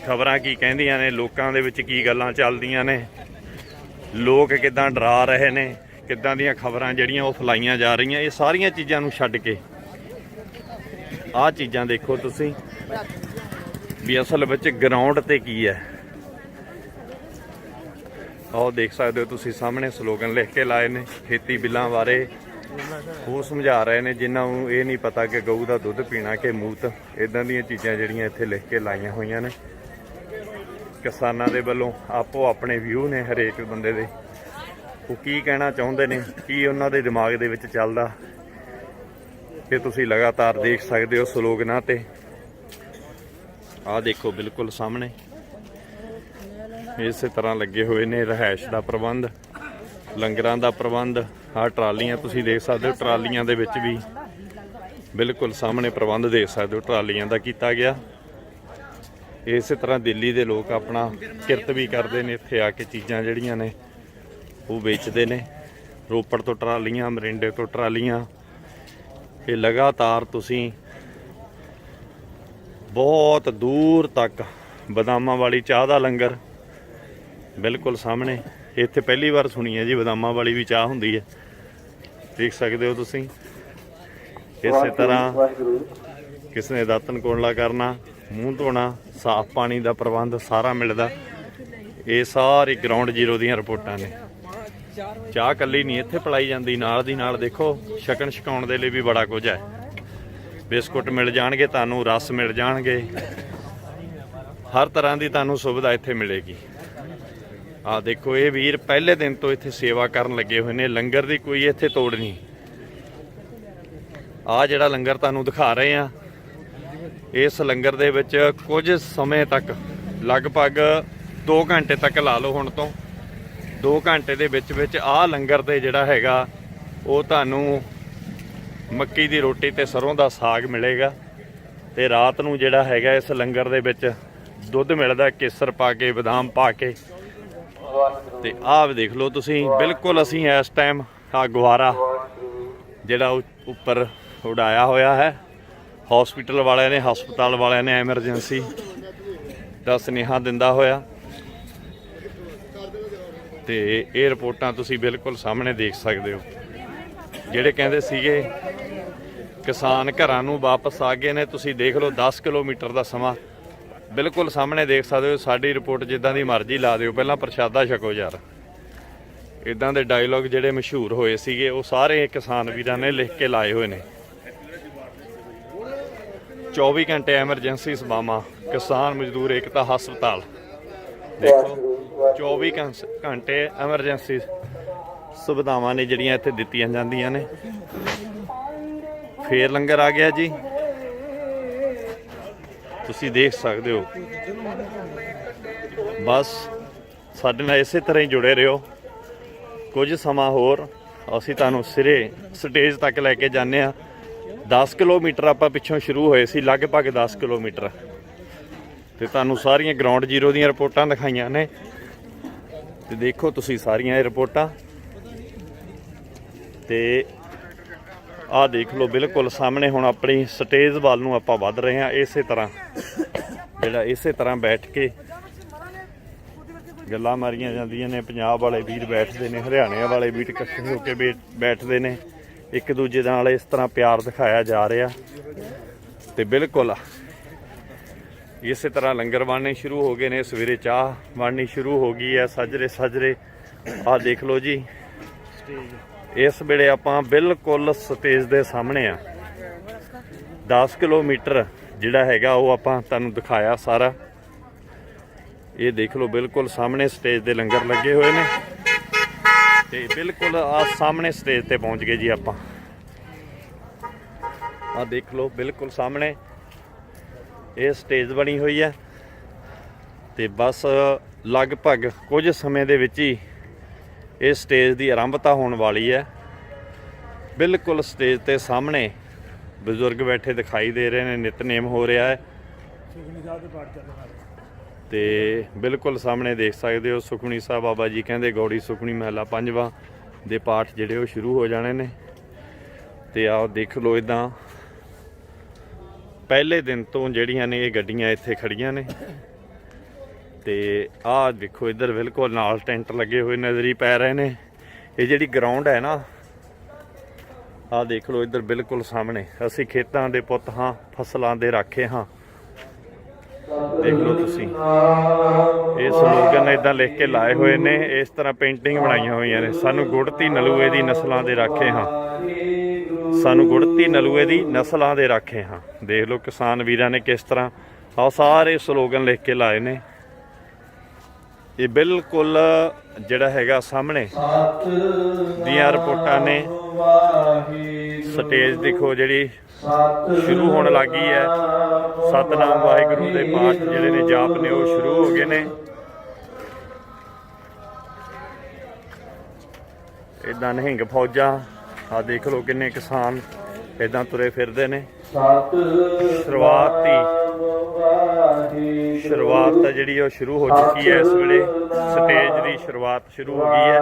ਖਬਰਾਂ ਕੀ ਕਹਿੰਦੀਆਂ ਨੇ, ਲੋਕਾਂ ਦੇ ਵਿੱਚ ਕੀ ਗੱਲਾਂ ਚੱਲਦੀਆਂ ਨੇ, ਲੋਕ ਕਿੱਦਾਂ ਡਰਾ ਰਹੇ ਨੇ, ਕਿੱਦਾਂ ਦੀਆਂ ਖਬਰਾਂ ਜਿਹੜੀਆਂ ਉਹ ਫੈਲਾਈਆਂ ਜਾ ਰਹੀਆਂ, ਇਹ ਸਾਰੀਆਂ ਚੀਜ਼ਾਂ ਨੂੰ ਛੱਡ ਕੇ ਆਹ ਚੀਜ਼ਾਂ ਦੇਖੋ ਤੁਸੀਂ ਵੀ ਅਸਲ ਵਿੱਚ ਗਰਾਊਂਡ ਤੇ ਕੀ ਹੈ। ਆਹ ਦੇਖ ਸਕਦੇ ਹੋ ਤੁਸੀਂ ਸਾਹਮਣੇ ਸਲੋਗਨ ਲਿਖ ਕੇ ਲਾਏ ਨੇ ਖੇਤੀ ਬਿੱਲਾਂ ਬਾਰੇ। ਉਹ ਸਮਝਾ ਰਹੇ ਨੇ ਜਿਨ੍ਹਾਂ ਨੂੰ ਇਹ ਨਹੀਂ ਪਤਾ ਕਿ ਗਊ ਦਾ ਦੁੱਧ ਪੀਣਾ ਕਿ ਮੂਤ। ਇੱਦਾਂ ਦੀਆਂ ਚੀਜ਼ਾਂ ਜਿਹੜੀਆਂ ਇੱਥੇ ਲਿਖ ਕੇ ਲਾਈਆਂ ਹੋਈਆਂ ਨੇ ਕਿਸਾਨਾਂ ਦੇ ਵੱਲੋਂ। ਆਪੋ ਆਪਣੇ ਵਿਊ ਨੇ ਹਰੇਕ ਬੰਦੇ ਦੇ, ਉਹ ਕੀ ਕਹਿਣਾ ਚਾਹੁੰਦੇ ਨੇ, ਕੀ ਉਹਨਾਂ ਦੇ ਦਿਮਾਗ ਦੇ ਵਿੱਚ ਚੱਲਦਾ, ਇਹ ਤੁਸੀਂ ਲਗਾਤਾਰ ਦੇਖ ਸਕਦੇ ਹੋ ਸਲੋਗਨਾਂ ਤੇ। ਆਹ ਦੇਖੋ ਬਿਲਕੁਲ ਸਾਹਮਣੇ ਇਸੇ ਤਰ੍ਹਾਂ ਲੱਗੇ ਹੋਏ ਨੇ ਰਿਹਾਇਸ਼ ਦਾ ਪ੍ਰਬੰਧ, ਲੰਗਰਾਂ ਦਾ ਪ੍ਰਬੰਧ। ਆਹ ਟਰਾਲੀਆਂ ਤੁਸੀਂ ਦੇਖ ਸਕਦੇ ਹੋ, ਟਰਾਲੀਆਂ ਦੇ ਵਿੱਚ ਵੀ ਬਿਲਕੁਲ ਸਾਹਮਣੇ ਪ੍ਰਬੰਧ ਦੇਖ ਸਕਦੇ ਹੋ, ਟਰਾਲੀਆਂ ਦਾ ਕੀਤਾ ਗਿਆ। ਇਸੇ ਤਰ੍ਹਾਂ ਦਿੱਲੀ ਦੇ ਲੋਕ ਆਪਣਾ ਕਿਰਤ ਵੀ ਕਰਦੇ ਨੇ, ਇੱਥੇ ਆ ਕੇ ਚੀਜ਼ਾਂ ਜਿਹੜੀਆਂ ਨੇ ਉਹ ਵੇਚਦੇ ਨੇ। ਰੋਪੜ ਤੋਂ ਟਰਾਲੀਆਂ, ਮਰਿੰਡੇ ਤੋਂ ਟਰਾਲੀਆਂ। ਇਹ ਲਗਾਤਾਰ ਤੁਸੀਂ ਬਹੁਤ ਦੂਰ ਤੱਕ ਬਦਾਮਾਂ ਵਾਲੀ ਚਾਹ ਦਾ ਲੰਗਰ ਬਿਲਕੁਲ ਸਾਹਮਣੇ ਇੱਥੇ ਪਹਿਲੀ ਵਾਰ ਸੁਣੀ ਹੈ ਜੀ ਬਦਾਮਾਂ ਵਾਲੀ ਵੀ ਚਾਹ ਹੁੰਦੀ ਹੈ। ਦੇਖ ਸਕਦੇ ਹੋ ਤੁਸੀਂ। ਇਸੇ ਤਰ੍ਹਾਂ ਕਿਸੇ ਨੇ ਦਾਤਨ ਕੁੰਡਲਾ ਕਰਨਾ, ਮੂੰਹ ਧੋਣਾ, ਸਾਫ਼ ਪਾਣੀ ਦਾ ਪ੍ਰਬੰਧ ਸਾਰਾ ਮਿਲਦਾ। ਇਹ ਸਾਰੀ ਗਰਾਊਂਡ ਜ਼ੀਰੋ ਦੀਆਂ ਰਿਪੋਰਟਾਂ ਨੇ। ਚਾਹ ਇਕੱਲੀ ਨਹੀਂ ਇੱਥੇ ਪਿਲਾਈ ਜਾਂਦੀ, ਨਾਲ ਦੀ ਨਾਲ ਦੇਖੋ ਛਕਣ ਛਕਾਉਣ ਦੇ ਲਈ ਵੀ ਬੜਾ ਕੁਝ ਹੈ। ਬਿਸਕੁਟ ਮਿਲ ਜਾਣਗੇ ਤੁਹਾਨੂੰ, ਰਸ ਮਿਲ ਜਾਣਗੇ, ਹਰ ਤਰ੍ਹਾਂ ਦੀ ਤੁਹਾਨੂੰ ਸੁਵਿਧਾ ਇੱਥੇ ਮਿਲੇਗੀ। ਆਹ ਦੇਖੋ ਇਹ ਵੀਰ ਪਹਿਲੇ ਦਿਨ ਤੋਂ ਇੱਥੇ ਸੇਵਾ ਕਰਨ ਲੱਗੇ ਹੋਏ ਨੇ। ਲੰਗਰ ਦੀ ਕੋਈ ਇੱਥੇ ਤੋੜ ਨਹੀਂ। ਆਹ ਜਿਹੜਾ ਲੰਗਰ ਤੁਹਾਨੂੰ ਦਿਖਾ ਰਹੇ ਆ, ਇਸ ਲੰਗਰ ਦੇ ਵਿੱਚ ਕੁਝ ਸਮੇਂ ਤੱਕ ਲਗਭਗ 2 ਘੰਟੇ ਤੱਕ ਲਾ ਲਓ ਹੁਣ ਤੋਂ 2 ਘੰਟੇ ਦੇ ਵਿੱਚ ਆਹ ਲੰਗਰ ਤੇ ਜਿਹੜਾ ਹੈਗਾ ਉਹ ਤੁਹਾਨੂੰ ਮੱਕੀ ਦੀ ਰੋਟੀ ਤੇ ਸਰੋਂ ਦਾ ਸਾਗ ਮਿਲੇਗਾ। ਤੇ ਰਾਤ ਨੂੰ ਜਿਹੜਾ ਹੈਗਾ ਇਸ ਲੰਗਰ ਦੇ ਵਿੱਚ ਦੁੱਧ ਮਿਲਦਾ, ਕੇਸਰ ਪਾ ਕੇ, ਬਦਾਮ ਪਾ ਕੇ। ਤੇ ਆਹ ਦੇਖ ਲਓ ਤੁਸੀਂ, ਬਿਲਕੁਲ ਅਸੀਂ ਇਸ ਟਾਈਮ ਆ ਗੁਬਾਰਾ ਜਿਹੜਾ ਉੱਪਰ ਉਡਾਇਆ ਹੋਇਆ ਹੈ ਹਸਪੀਟਲ ਵਾਲਿਆਂ ਨੇ, ਹਸਪਤਾਲ ਵਾਲਿਆਂ ਨੇ ਐਮਰਜੈਂਸੀ ਦਾ ਸੁਨੇਹਾ ਦਿੰਦਾ ਹੋਇਆ। ਤੇ ਇਹ ਰਿਪੋਰਟਾਂ ਤੁਸੀਂ ਬਿਲਕੁਲ ਸਾਹਮਣੇ ਦੇਖ ਸਕਦੇ ਹੋ। ਜਿਹੜੇ ਕਹਿੰਦੇ ਸੀਗੇ ਕਿਸਾਨ ਘਰਾਂ ਨੂੰ ਵਾਪਸ ਆ ਗਏ ਨੇ, ਤੁਸੀਂ ਦੇਖ ਲਓ 10 ਕਿਲੋਮੀਟਰ ਦਾ ਸਮਾਂ ਬਿਲਕੁਲ ਸਾਹਮਣੇ ਦੇਖ ਸਕਦੇ ਹੋ। ਸਾਡੀ ਰਿਪੋਰਟ ਜਿੱਦਾਂ ਦੀ ਮਰਜ਼ੀ ਲਾ ਦਿਓ, ਪਹਿਲਾਂ ਪ੍ਰਸ਼ਾਦਾ ਛਕੋ ਯਾਰ। ਇਦਾਂ ਦੇ ਡਾਇਲੌਗ ਜਿਹੜੇ ਮਸ਼ਹੂਰ ਹੋਏ ਸੀਗੇ ਉਹ ਸਾਰੇ ਕਿਸਾਨ ਵੀਰਾਂ ਨੇ ਲਿਖ ਕੇ ਲਾਏ ਹੋਏ ਨੇ। 24 ਘੰਟੇ ਐਮਰਜੈਂਸੀ ਸੇਵਾਵਾਂ, ਕਿਸਾਨ ਮਜ਼ਦੂਰ ਏਕਤਾ ਹਸਪਤਾਲ। ਦੇਖੋ 24 ਘੰਟੇ ਐਮਰਜੈਂਸੀ ਸੁਵਿਧਾਵਾਂ ਨੇ ਜਿਹੜੀਆਂ ਇੱਥੇ ਦਿੱਤੀਆਂ ਜਾਂਦੀਆਂ ਨੇ। ਫੇਰ ਲੰਗਰ ਆ ਗਿਆ ਜੀ, ਤੁਸੀਂ ਦੇਖ ਸਕਦੇ ਹੋ। ਬਸ ਸਾਡੇ ਨਾਲ ਇਸੇ ਤਰ੍ਹਾਂ ਹੀ ਜੁੜੇ ਰਹੋ। ਕੁਝ ਸਮਾਂ ਹੋਰ ਅਸੀਂ ਤੁਹਾਨੂੰ ਸਿਰੇ ਸਟੇਜ ਤੱਕ ਲੈ ਕੇ ਜਾਂਦੇ ਹਾਂ। 10 ਕਿਲੋਮੀਟਰ ਆਪਾਂ ਪਿੱਛੋਂ ਸ਼ੁਰੂ ਹੋਏ ਸੀ, ਲਗਭਗ 10 ਕਿਲੋਮੀਟਰ। ਤੇ ਤੁਹਾਨੂੰ ਸਾਰੀਆਂ ਗਰਾਊਂਡ ਜ਼ੀਰੋ ਦੀਆਂ ਰਿਪੋਰਟਾਂ ਦਿਖਾਈਆਂ ਨੇ। ਤੇ ਦੇਖੋ ਤੁਸੀਂ ਸਾਰੀਆਂ ਇਹ ਰਿਪੋਰਟਾਂ। ਤੇ ਆਹ ਦੇਖ ਲਓ ਬਿਲਕੁਲ ਸਾਹਮਣੇ। ਹੁਣ ਆਪਣੀ ਸਟੇਜ ਵੱਲ ਨੂੰ ਆਪਾਂ ਵੱਧ ਰਹੇ ਹਾਂ। ਇਸੇ ਤਰ੍ਹਾਂ ਬੈਠ ਕੇ ਗੱਲਾਂ ਮਾਰੀਆਂ ਜਾਂਦੀਆਂ ਨੇ। ਪੰਜਾਬ ਵਾਲੇ ਵੀਰ ਬੈਠਦੇ ਨੇ, ਹਰਿਆਣੇ ਵਾਲੇ ਵੀਰ ਇਕੱਠੇ ਹੋ ਕੇ ਬੈਠਦੇ ਨੇ। ਇੱਕ ਦੂਜੇ ਨਾਲ ਇਸ ਤਰ੍ਹਾਂ ਪਿਆਰ ਦਿਖਾਇਆ ਜਾ ਰਿਹਾ। ਤੇ ਬਿਲਕੁਲ ਇਸੇ ਤਰ੍ਹਾਂ ਲੰਗਰ ਬਣਨੇ ਸ਼ੁਰੂ ਹੋ ਗਏ ਨੇ। ਸਵੇਰੇ ਚਾਹ ਬਣਨੀ ਸ਼ੁਰੂ ਹੋ ਗਈ ਹੈ ਸੱਜਰੇ। ਆਹ ਦੇਖ ਲਓ ਜੀ, ਇਸ ਵੇਲੇ ਆਪਾਂ ਬਿਲਕੁਲ ਸਟੇਜ ਦੇ ਸਾਹਮਣੇ ਆ। 10 ਕਿਲੋਮੀਟਰ ਜਿਹੜਾ ਹੈਗਾ ਉਹ ਆਪਾਂ ਤੁਹਾਨੂੰ ਦਿਖਾਇਆ ਸਾਰਾ। ਇਹ ਦੇਖ ਲਓ ਬਿਲਕੁਲ ਸਾਹਮਣੇ ਸਟੇਜ ਦੇ ਲੰਗਰ ਲੱਗੇ ਹੋਏ ਨੇ। ਤੇ ਬਿਲਕੁਲ ਆ ਸਾਹਮਣੇ ਸਟੇਜ ਤੇ ਪਹੁੰਚ ਗਏ ਜੀ ਆਪਾਂ। ਆਹ ਦੇਖ ਲਓ ਬਿਲਕੁਲ ਸਾਹਮਣੇ ਇਹ ਸਟੇਜ ਬਣੀ ਹੋਈ ਹੈ। ਤੇ ਬਸ ਲਗਭਗ ਕੁਝ ਸਮੇਂ ਦੇ ਵਿੱਚ ਹੀ ਇਹ ਸਟੇਜ ਦੀ ਆਰੰਭਤਾ ਹੋਣ ਵਾਲੀ ਹੈ। ਬਿਲਕੁਲ ਸਟੇਜ ਤੇ ਸਾਹਮਣੇ ਬਜ਼ੁਰਗ ਬੈਠੇ ਦਿਖਾਈ ਦੇ ਰਹੇ ਨੇ, ਨਿਤਨੇਮ ਹੋ ਰਿਹਾ ਹੈ। ਤੇ ਬਿਲਕੁਲ ਸਾਹਮਣੇ ਦੇਖ ਸਕਦੇ ਹੋ ਸੁਖਮਨੀ ਸਾਹਿਬ ਬਾਬਾ ਜੀ ਕਹਿੰਦੇ ਗੌੜੀ ਸੁਖਮਨੀ ਮਹਲਾ 5ਵਾਂ ਦੇ ਪਾਠ ਜਿਹੜੇ ਉਹ ਸ਼ੁਰੂ ਹੋ ਜਾਣੇ ਨੇ। ਤੇ ਆਓ ਦੇਖ ਲਓ ਇਦਾਂ ਪਹਿਲੇ ਦਿਨ ਤੋਂ ਜਿਹੜੀਆਂ ਨੇ ਇਹ ਗੱਡੀਆਂ ਇੱਥੇ ਖੜੀਆਂ ਨੇ। ਤੇ ਆਹ ਦੇਖੋ ਇੱਧਰ ਬਿਲਕੁਲ ਨਾਲ ਟੈਂਟ ਲੱਗੇ ਹੋਏ ਨਜ਼ਰ ਹੀ ਪੈ ਰਹੇ ਨੇ। ਇਹ ਜਿਹੜੀ ਗਰਾਊਂਡ ਹੈ ਨਾ, ਆਹ ਦੇਖ ਲਓ ਇੱਧਰ ਬਿਲਕੁਲ ਸਾਹਮਣੇ। ਅਸੀਂ ਖੇਤਾਂ ਦੇ ਪੁੱਤ ਹਾਂ, ਫਸਲਾਂ ਦੇ ਰਾਖੇ ਹਾਂ। ਦੇਖ ਲਓ ਤੁਸੀਂ, ਇਹ ਸਲੋਗਨ ਇਦਾਂ ਲਿਖ ਕੇ ਲਾਏ ਹੋਏ ਨੇ। ਇਸ ਤਰ੍ਹਾਂ ਪੇਂਟਿੰਗ ਬਣਾਈਆਂ ਹੋਈਆਂ ਨੇ। ਸਾਨੂੰ ਗੁੜਤੀ ਨਲੂਏ ਦੀ ਨਸਲਾਂ ਦੇ ਰਾਖੇ ਹਾਂ, ਸਾਨੂੰ ਗੁੜਤੀ ਨਲੂਏ ਦੀ ਨਸਲਾਂ ਦੇ ਰਾਖੇ ਹਾਂ। ਦੇਖ ਲਓ ਕਿਸਾਨ ਵੀਰਾਂ ਨੇ ਕਿਸ ਤਰ੍ਹਾਂ ਆਹ ਸਾਰੇ ਸਲੋਗਨ ਲਿਖ ਕੇ ਲਾਏ ਨੇ। ਇਹ ਬਿਲਕੁਲ ਜਿਹੜਾ ਹੈਗਾ ਸਾਹਮਣੇ ਦੀਆਂ ਰਿਪੋਰਟਾਂ ਨੇ। ਸਟੇਜ ਦੇਖੋ ਜਿਹੜੀ ਸ਼ੁਰੂ ਹੋਣ ਲੱਗੀ ਹੈ। ਸਤਨਾਮ ਵਾਹਿਗੁਰੂ ਦੇ ਪਾਠ ਜਿਹੜੇ ਨੇ ਜਾਪ ਨੇ ਉਹ ਸ਼ੁਰੂ ਹੋ ਗਏ ਨੇ। ਇਦਾਂ ਨਿਹੰਗ ਫੌਜਾਂ ਆਹ ਦੇਖ ਲਓ ਕਿੰਨੇ ਕਿਸਾਨ ਇਦਾਂ ਤੁਰੇ ਫਿਰਦੇ ਨੇ। ਸ਼ੁਰੂਆਤ ਜਿਹੜੀ ਉਹ ਸ਼ੁਰੂ ਹੋ ਚੁੱਕੀ ਹੈ। ਇਸ ਵੇਲੇ ਸਟੇਜ ਦੀ ਸ਼ੁਰੂਆਤ ਸ਼ੁਰੂ ਹੋ ਗਈ ਹੈ।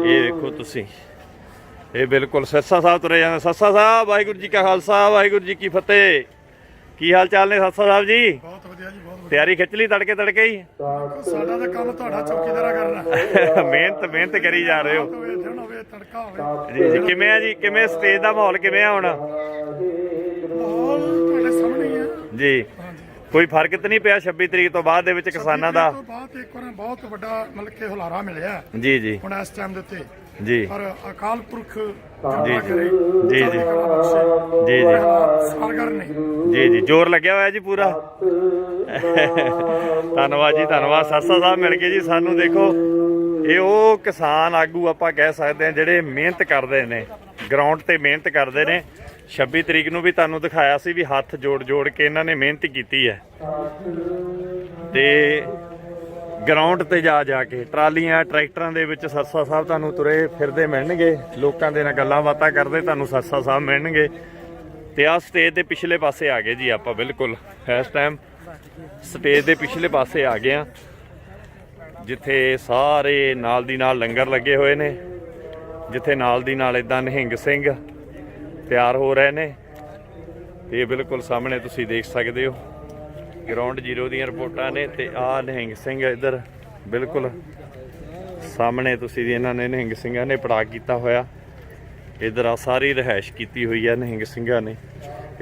ਇਹ ਵੇਖੋ ਤੁਸੀਂ, ਇਹ ਬਿਲਕੁਲ ਸਰਸਾ ਸਾਹਿਬ ਤੁਰੇ ਜਾਂਦੇ। ਸਰਸਾ ਸਾਹਿਬ ਵਾਹਿਗੁਰੂ ਜੀ ਕਾ ਖਾਲਸਾ ਵਾਹਿਗੁਰੂ ਜੀ ਕੀ ਫਤਿਹ। ਕੀ ਹਾਲ ਚਾਲ ਨੇ ਸਤਸਾ ਸਾਹਿਬ ਜੀ? ਬਹੁਤ ਵਧੀਆ ਜੀ, ਬਹੁਤ ਵਧੀਆ। ਤਿਆਰੀ ਖਿੱਚ ਲਈ ਤੜਕੇ ਤੜਕੇ ਹੀ? ਸਾਡਾ ਤਾਂ ਕੰਮ ਤੁਹਾਡਾ ਚੌਕੀਦਾਰਾ ਕਰਨਾ। ਮਿਹਨਤ ਕਰੀ ਜਾ ਰਹੇ ਹੋ ਹੋਵੇ ਦਿਨ ਹੋਵੇ ਤੜਕਾ ਹੋਵੇ। ਜੀ ਜੀ। ਕਿਵੇਂ ਆ ਜੀ, ਕਿਵੇਂ ਸਟੇਜ ਦਾ ਮਾਹੌਲ ਕਿਵੇਂ ਆ ਹੁਣ? ਮਾਹੌਲ ਤੁਹਾਡੇ ਸਾਹਮਣੇ ਹੀ ਆ ਜੀ। ਹਾਂਜੀ। ਕੋਈ ਫਰਕ ਤਾਂ ਨਹੀਂ ਪਿਆ 26 ਤਰੀਕ ਤੋਂ ਬਾਅਦ ਦੇ ਵਿੱਚ ਕਿਸਾਨਾਂ ਦਾ? ਤੋਂ ਬਾਅਦ ਇੱਕ ਵਾਰ ਬਹੁਤ ਵੱਡਾ ਮਤਲਬ ਕਿ ਹੁਲਾਰਾ ਮਿਲਿਆ ਜੀ ਜੀ ਹੁਣ ਇਸ ਟਾਈਮ ਦੇ ਉੱਤੇ। ਜੀ ਪਰ ਅਕਾਲ ਪੁਰਖ ਜੀ ਕਰੇ ਜੀ ਜੀ ਜੀ ਸਾਗਰ ਨੇ ਜੀ ਜੀ ਜ਼ੋਰ ਲੱਗਿਆ ਹੋਇਆ ਜੀ ਪੂਰਾ। ਧੰਨਵਾਦ ਜੀ, ਧੰਨਵਾਦ। ਸਰਸਾ ਸਾਹਿਬ ਮਿਲ ਗਏ ਜੀ ਸਾਨੂੰ। ਦੇਖੋ ਇਹ ਉਹ ਕਿਸਾਨ ਆਗੂ ਆਪਾਂ ਕਹਿ ਸਕਦੇ ਹਾਂ ਜਿਹੜੇ ਮਿਹਨਤ ਕਰਦੇ ਨੇ, ਗਰਾਊਂਡ ਤੇ ਮਿਹਨਤ ਕਰਦੇ ਨੇ। 26 ਤਰੀਕ ਨੂੰ ਵੀ ਤੁਹਾਨੂੰ ਦਿਖਾਇਆ ਸੀ ਵੀ ਹੱਥ ਜੋੜ ਕੇ ਇਹਨਾਂ ਨੇ ਮਿਹਨਤ ਕੀਤੀ ਹੈ ਤੇ ਗਰਾਊਂਡ ਤੇ ਜਾ ਕੇ ਟਰਾਲੀਆਂ ਟਰੈਕਟਰਾਂ ਦੇ ਵਿੱਚ ਸਰਸਾ ਸਾਹਿਬ ਤੁਹਾਨੂੰ ਤੁਰੇ ਫਿਰਦੇ ਮਿਲਣਗੇ, ਲੋਕਾਂ ਦੇ ਨਾਲ ਗੱਲਾਂ ਬਾਤਾਂ ਕਰਦੇ ਤੁਹਾਨੂੰ ਸਰਸਾ ਸਾਹਿਬ ਮਿਲਣਗੇ। ਤੇ ਆਹ ਸਟੇਜ ਦੇ ਪਿਛਲੇ ਪਾਸੇ ਆ ਗਏ ਜੀ ਆਪਾਂ, ਬਿਲਕੁਲ ਇਸ ਟਾਈਮ ਸਟੇਜ ਦੇ ਪਿਛਲੇ ਪਾਸੇ ਆ ਗਏ ਆ ਜਿੱਥੇ ਸਾਰੇ ਨਾਲ ਦੀ ਨਾਲ ਲੰਗਰ ਲੱਗੇ ਹੋਏ ਨੇ, ਜਿੱਥੇ ਨਾਲ ਦੀ ਨਾਲ ਇਦਾਂ ਨਿਹੰਗ ਸਿੰਘ ਤਿਆਰ ਹੋ ਰਹੇ ਨੇ। ਤੇ ਇਹ ਬਿਲਕੁਲ ਸਾਹਮਣੇ ਤੁਸੀਂ ਦੇਖ ਸਕਦੇ ਹੋ ਗਰਾਊਂਡ ਜ਼ੀਰੋ ਦੀਆਂ ਰਿਪੋਰਟਾਂ ਨੇ। ਤੇ ਆਹ ਨਿਹੰਗ ਸਿੰਘ ਇੱਧਰ ਬਿਲਕੁਲ ਸਾਹਮਣੇ ਤੁਸੀਂ ਇਹਨਾਂ ਨੇ ਨਿਹੰਗ ਸਿੰਘਾਂ ਨੇ ਪੜਾਅ ਕੀਤਾ ਹੋਇਆ। ਇੱਧਰ ਆ ਸਾਰੀ ਰਿਹਾਇਸ਼ ਕੀਤੀ ਹੋਈ ਹੈ ਨਿਹੰਗ ਸਿੰਘਾਂ ਨੇ।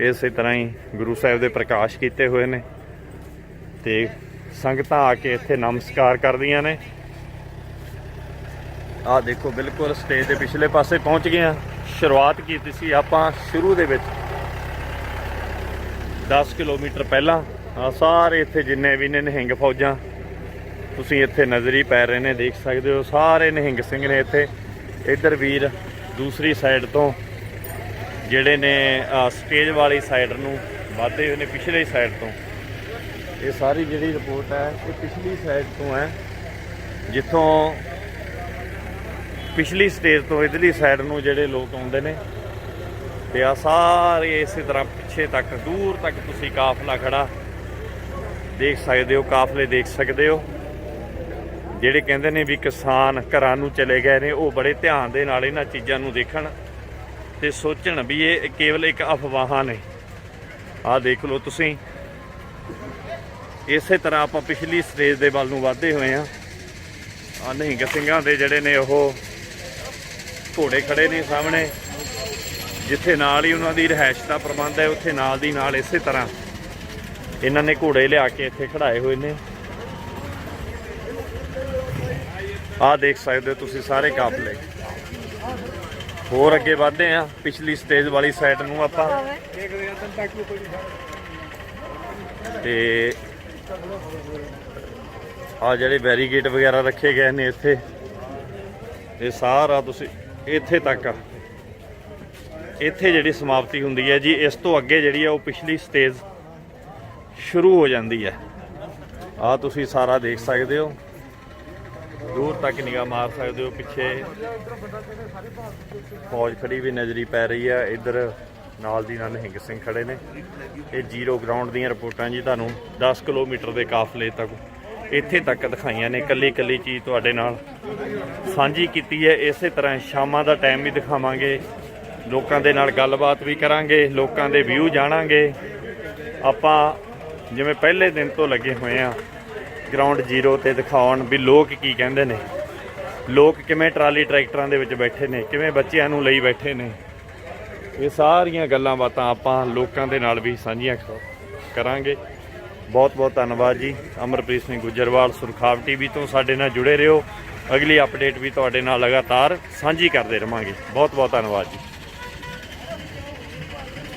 ਇਸੇ ਤਰ੍ਹਾਂ ਹੀ ਗੁਰੂ ਸਾਹਿਬ ਦੇ ਪ੍ਰਕਾਸ਼ ਕੀਤੇ ਹੋਏ ਨੇ ਤੇ ਸੰਗਤਾਂ ਆ ਕੇ ਇੱਥੇ ਨਮਸਕਾਰ ਕਰਦੀਆਂ ਨੇ। ਆਹ ਦੇਖੋ ਬਿਲਕੁਲ ਸਟੇਜ ਦੇ ਪਿਛਲੇ ਪਾਸੇ ਪਹੁੰਚ ਗਏ ਆ। ਸ਼ੁਰੂਆਤ ਕੀਤੀ ਸੀ ਆਪਾਂ ਸ਼ੁਰੂ ਦੇ ਵਿੱਚ 10 ਕਿਲੋਮੀਟਰ ਪਹਿਲਾਂ। ਆ ਸਾਰੇ ਇੱਥੇ ਜਿੰਨੇ ਵੀ ਨੇ ਨਿਹੰਗ ਫੌਜਾਂ ਤੁਸੀਂ ਇੱਥੇ ਨਜ਼ਰ ਹੀ ਪੈ ਰਹੇ ਨੇ, ਦੇਖ ਸਕਦੇ ਹੋ ਸਾਰੇ ਨਿਹੰਗ ਸਿੰਘ ਨੇ ਇੱਥੇ। ਇੱਧਰ ਵੀਰ ਦੂਸਰੀ ਸਾਈਡ ਤੋਂ ਜਿਹੜੇ ਨੇ ਸਟੇਜ ਵਾਲੀ ਸਾਈਡ ਨੂੰ ਵਾਧੇ ਹੋਏ ਨੇ, ਪਿਛਲੇ ਸਾਈਡ ਤੋਂ। ਇਹ ਸਾਰੀ ਜਿਹੜੀ ਰਿਪੋਰਟ ਹੈ ਇਹ ਪਿਛਲੀ ਸਾਈਡ ਤੋਂ ਹੈ, ਜਿੱਥੋਂ ਪਿਛਲੀ ਸਟੇਜ ਤੋਂ ਇਧਰਲੀ ਸਾਈਡ ਨੂੰ ਜਿਹੜੇ ਲੋਕ ਆਉਂਦੇ ਨੇ। ਤੇ ਆ ਸਾਰੇ ਇਸੇ ਤਰ੍ਹਾਂ ਪਿੱਛੇ ਤੱਕ ਦੂਰ ਤੱਕ ਤੁਸੀਂ ਕਾਫਲਾ ਖੜਾ ਦੇਖ ਸਕਦੇ ਹੋ, ਕਾਫਲੇ ਦੇਖ ਸਕਦੇ ਹੋ। ਜਿਹੜੇ ਕਹਿੰਦੇ ਨੇ ਵੀ ਕਿਸਾਨ ਘਰਾਂ ਨੂੰ ਚਲੇ ਗਏ ਨੇ, ਉਹ ਬੜੇ ਧਿਆਨ ਦੇ ਨਾਲ ਇਹਨਾਂ ਚੀਜ਼ਾਂ ਨੂੰ ਦੇਖਣ ਤੇ ਸੋਚਣ ਵੀ ਇਹ ਕੇਵਲ ਇੱਕ ਅਫਵਾਹਾਂ ਨੇ। ਆਹ ਦੇਖ ਲਓ ਤੁਸੀਂ। ਇਸੇ ਤਰ੍ਹਾਂ ਆਪਾਂ ਪਿਛਲੀ ਸਟੇਜ ਦੇ ਵੱਲ ਨੂੰ ਵਧਦੇ ਹੋਏ ਆ। ਆ ਨਿਹੰਗ ਸਿੰਘਾਂ ਦੇ ਜਿਹੜੇ ਨੇ ਉਹ ਘੋੜੇ ਖੜੇ ਨੇ ਸਾਹਮਣੇ, ਜਿੱਥੇ ਨਾਲ ਹੀ ਉਹਨਾਂ ਦੀ ਰਿਹਾਇਸ਼ ਦਾ ਪ੍ਰਬੰਧ ਹੈ, ਉੱਥੇ ਨਾਲ ਦੀ ਨਾਲ ਇਸੇ ਤਰ੍ਹਾਂ ਇਹਨਾਂ ਨੇ ਘੋੜੇ ਲਿਆ ਕੇ ਇੱਥੇ ਖੜਾਏ ਹੋਏ ਨੇ। ਆਹ ਦੇਖ ਸਕਦੇ ਹੋ ਤੁਸੀਂ ਸਾਰੇ ਕਾਫਲੇ। ਹੋਰ ਅੱਗੇ ਵਧਦੇ ਆ ਪਿਛਲੀ ਸਟੇਜ ਵਾਲੀ ਸਾਈਡ ਨੂੰ ਆਪਾਂ। ਤੇ ਆ ਜਿਹੜੇ ਬੈਰੀਕੇਡ ਵਗੈਰਾ ਰੱਖੇ ਗਏ ਨੇ ਇੱਥੇ, ਇਹ ਸਾਰਾ ਤੁਸੀਂ ਇੱਥੇ ਤੱਕ, ਇੱਥੇ ਜਿਹੜੀ ਸਮਾਪਤੀ ਹੁੰਦੀ ਹੈ ਜੀ। ਇਸ ਤੋਂ ਅੱਗੇ ਜਿਹੜੀ ਹੈ ਉਹ ਪਿਛਲੀ ਸਟੇਜ ਸ਼ੁਰੂ ਹੋ ਜਾਂਦੀ ਹੈ। ਆਹ ਤੁਸੀਂ ਸਾਰਾ ਦੇਖ ਸਕਦੇ ਹੋ, ਦੂਰ ਤੱਕ ਨਿਗਾਹ ਮਾਰ ਸਕਦੇ ਹੋ। ਪਿੱਛੇ ਫੌਜ ਖੜੀ ਵੀ ਨਜ਼ਰੀ ਪੈ ਰਹੀ ਹੈ। ਇੱਧਰ ਨਾਲ ਦੀ ਨਾਲ ਨਿਹੰਗ ਸਿੰਘ ਖੜੇ ਨੇ। ਇਹ ਜ਼ੀਰੋ ਗਰਾਊਂਡ ਦੀਆਂ ਰਿਪੋਰਟਾਂ ਜੀ ਤੁਹਾਨੂੰ 10 ਕਿਲੋਮੀਟਰ ਦੇ ਕਾਫਲੇ ਤੱਕ ਇੱਥੇ ਤੱਕ ਦਿਖਾਈਆਂ ਨੇ। ਇਕੱਲੀ ਚੀਜ਼ ਤੁਹਾਡੇ ਨਾਲ ਸਾਂਝੀ ਕੀਤੀ ਹੈ। ਇਸੇ ਤਰ੍ਹਾਂ ਸ਼ਾਮਾਂ ਦਾ ਟਾਈਮ ਵੀ ਦਿਖਾਵਾਂਗੇ, ਲੋਕਾਂ ਦੇ ਨਾਲ ਗੱਲਬਾਤ ਵੀ ਕਰਾਂਗੇ, ਲੋਕਾਂ ਦੇ ਵਿਊ ਜਾਣਾਂਗੇ। ਆਪਾਂ ਜਿਵੇਂ ਪਹਿਲੇ ਦਿਨ ਤੋਂ ਲੱਗੇ ਹੋਏ ਆ ਗਰਾਊਂਡ ਜ਼ੀਰੋ ਤੇ ਦਿਖਾਉਣ ਵੀ ਲੋਕ ਕੀ ਕਹਿੰਦੇ ਨੇ, ਲੋਕ ਕਿਵੇਂ ਟਰਾਲੀ ਟਰੈਕਟਰਾਂ ਦੇ ਵਿੱਚ ਬੈਠੇ ਨੇ, ਕਿਵੇਂ ਬੱਚਿਆਂ ਨੂੰ ਲਈ ਬੈਠੇ ਨੇ। ਇਹ ਸਾਰੀਆਂ ਗੱਲਾਂ ਬਾਤਾਂ ਆਪਾਂ ਲੋਕਾਂ ਦੇ ਨਾਲ ਵੀ ਸਾਂਝੀਆਂ ਕਰਾਂਗੇ। ਬਹੁਤ ਬਹੁਤ ਧੰਨਵਾਦ ਜੀ। ਅਮਰਪ੍ਰੀਤ ਸਿੰਘ ਗੁੱਜਰਵਾਲ, ਸੁਰਖਾਬ ਟੀਵੀ ਤੋਂ ਸਾਡੇ ਨਾਲ ਜੁੜੇ ਰਹੋ। ਅਗਲੀ ਅਪਡੇਟ ਵੀ ਤੁਹਾਡੇ ਨਾਲ ਲਗਾਤਾਰ ਸਾਂਝੀ ਕਰਦੇ ਰਹਾਂਗੇ। ਬਹੁਤ ਬਹੁਤ ਧੰਨਵਾਦ ਜੀ।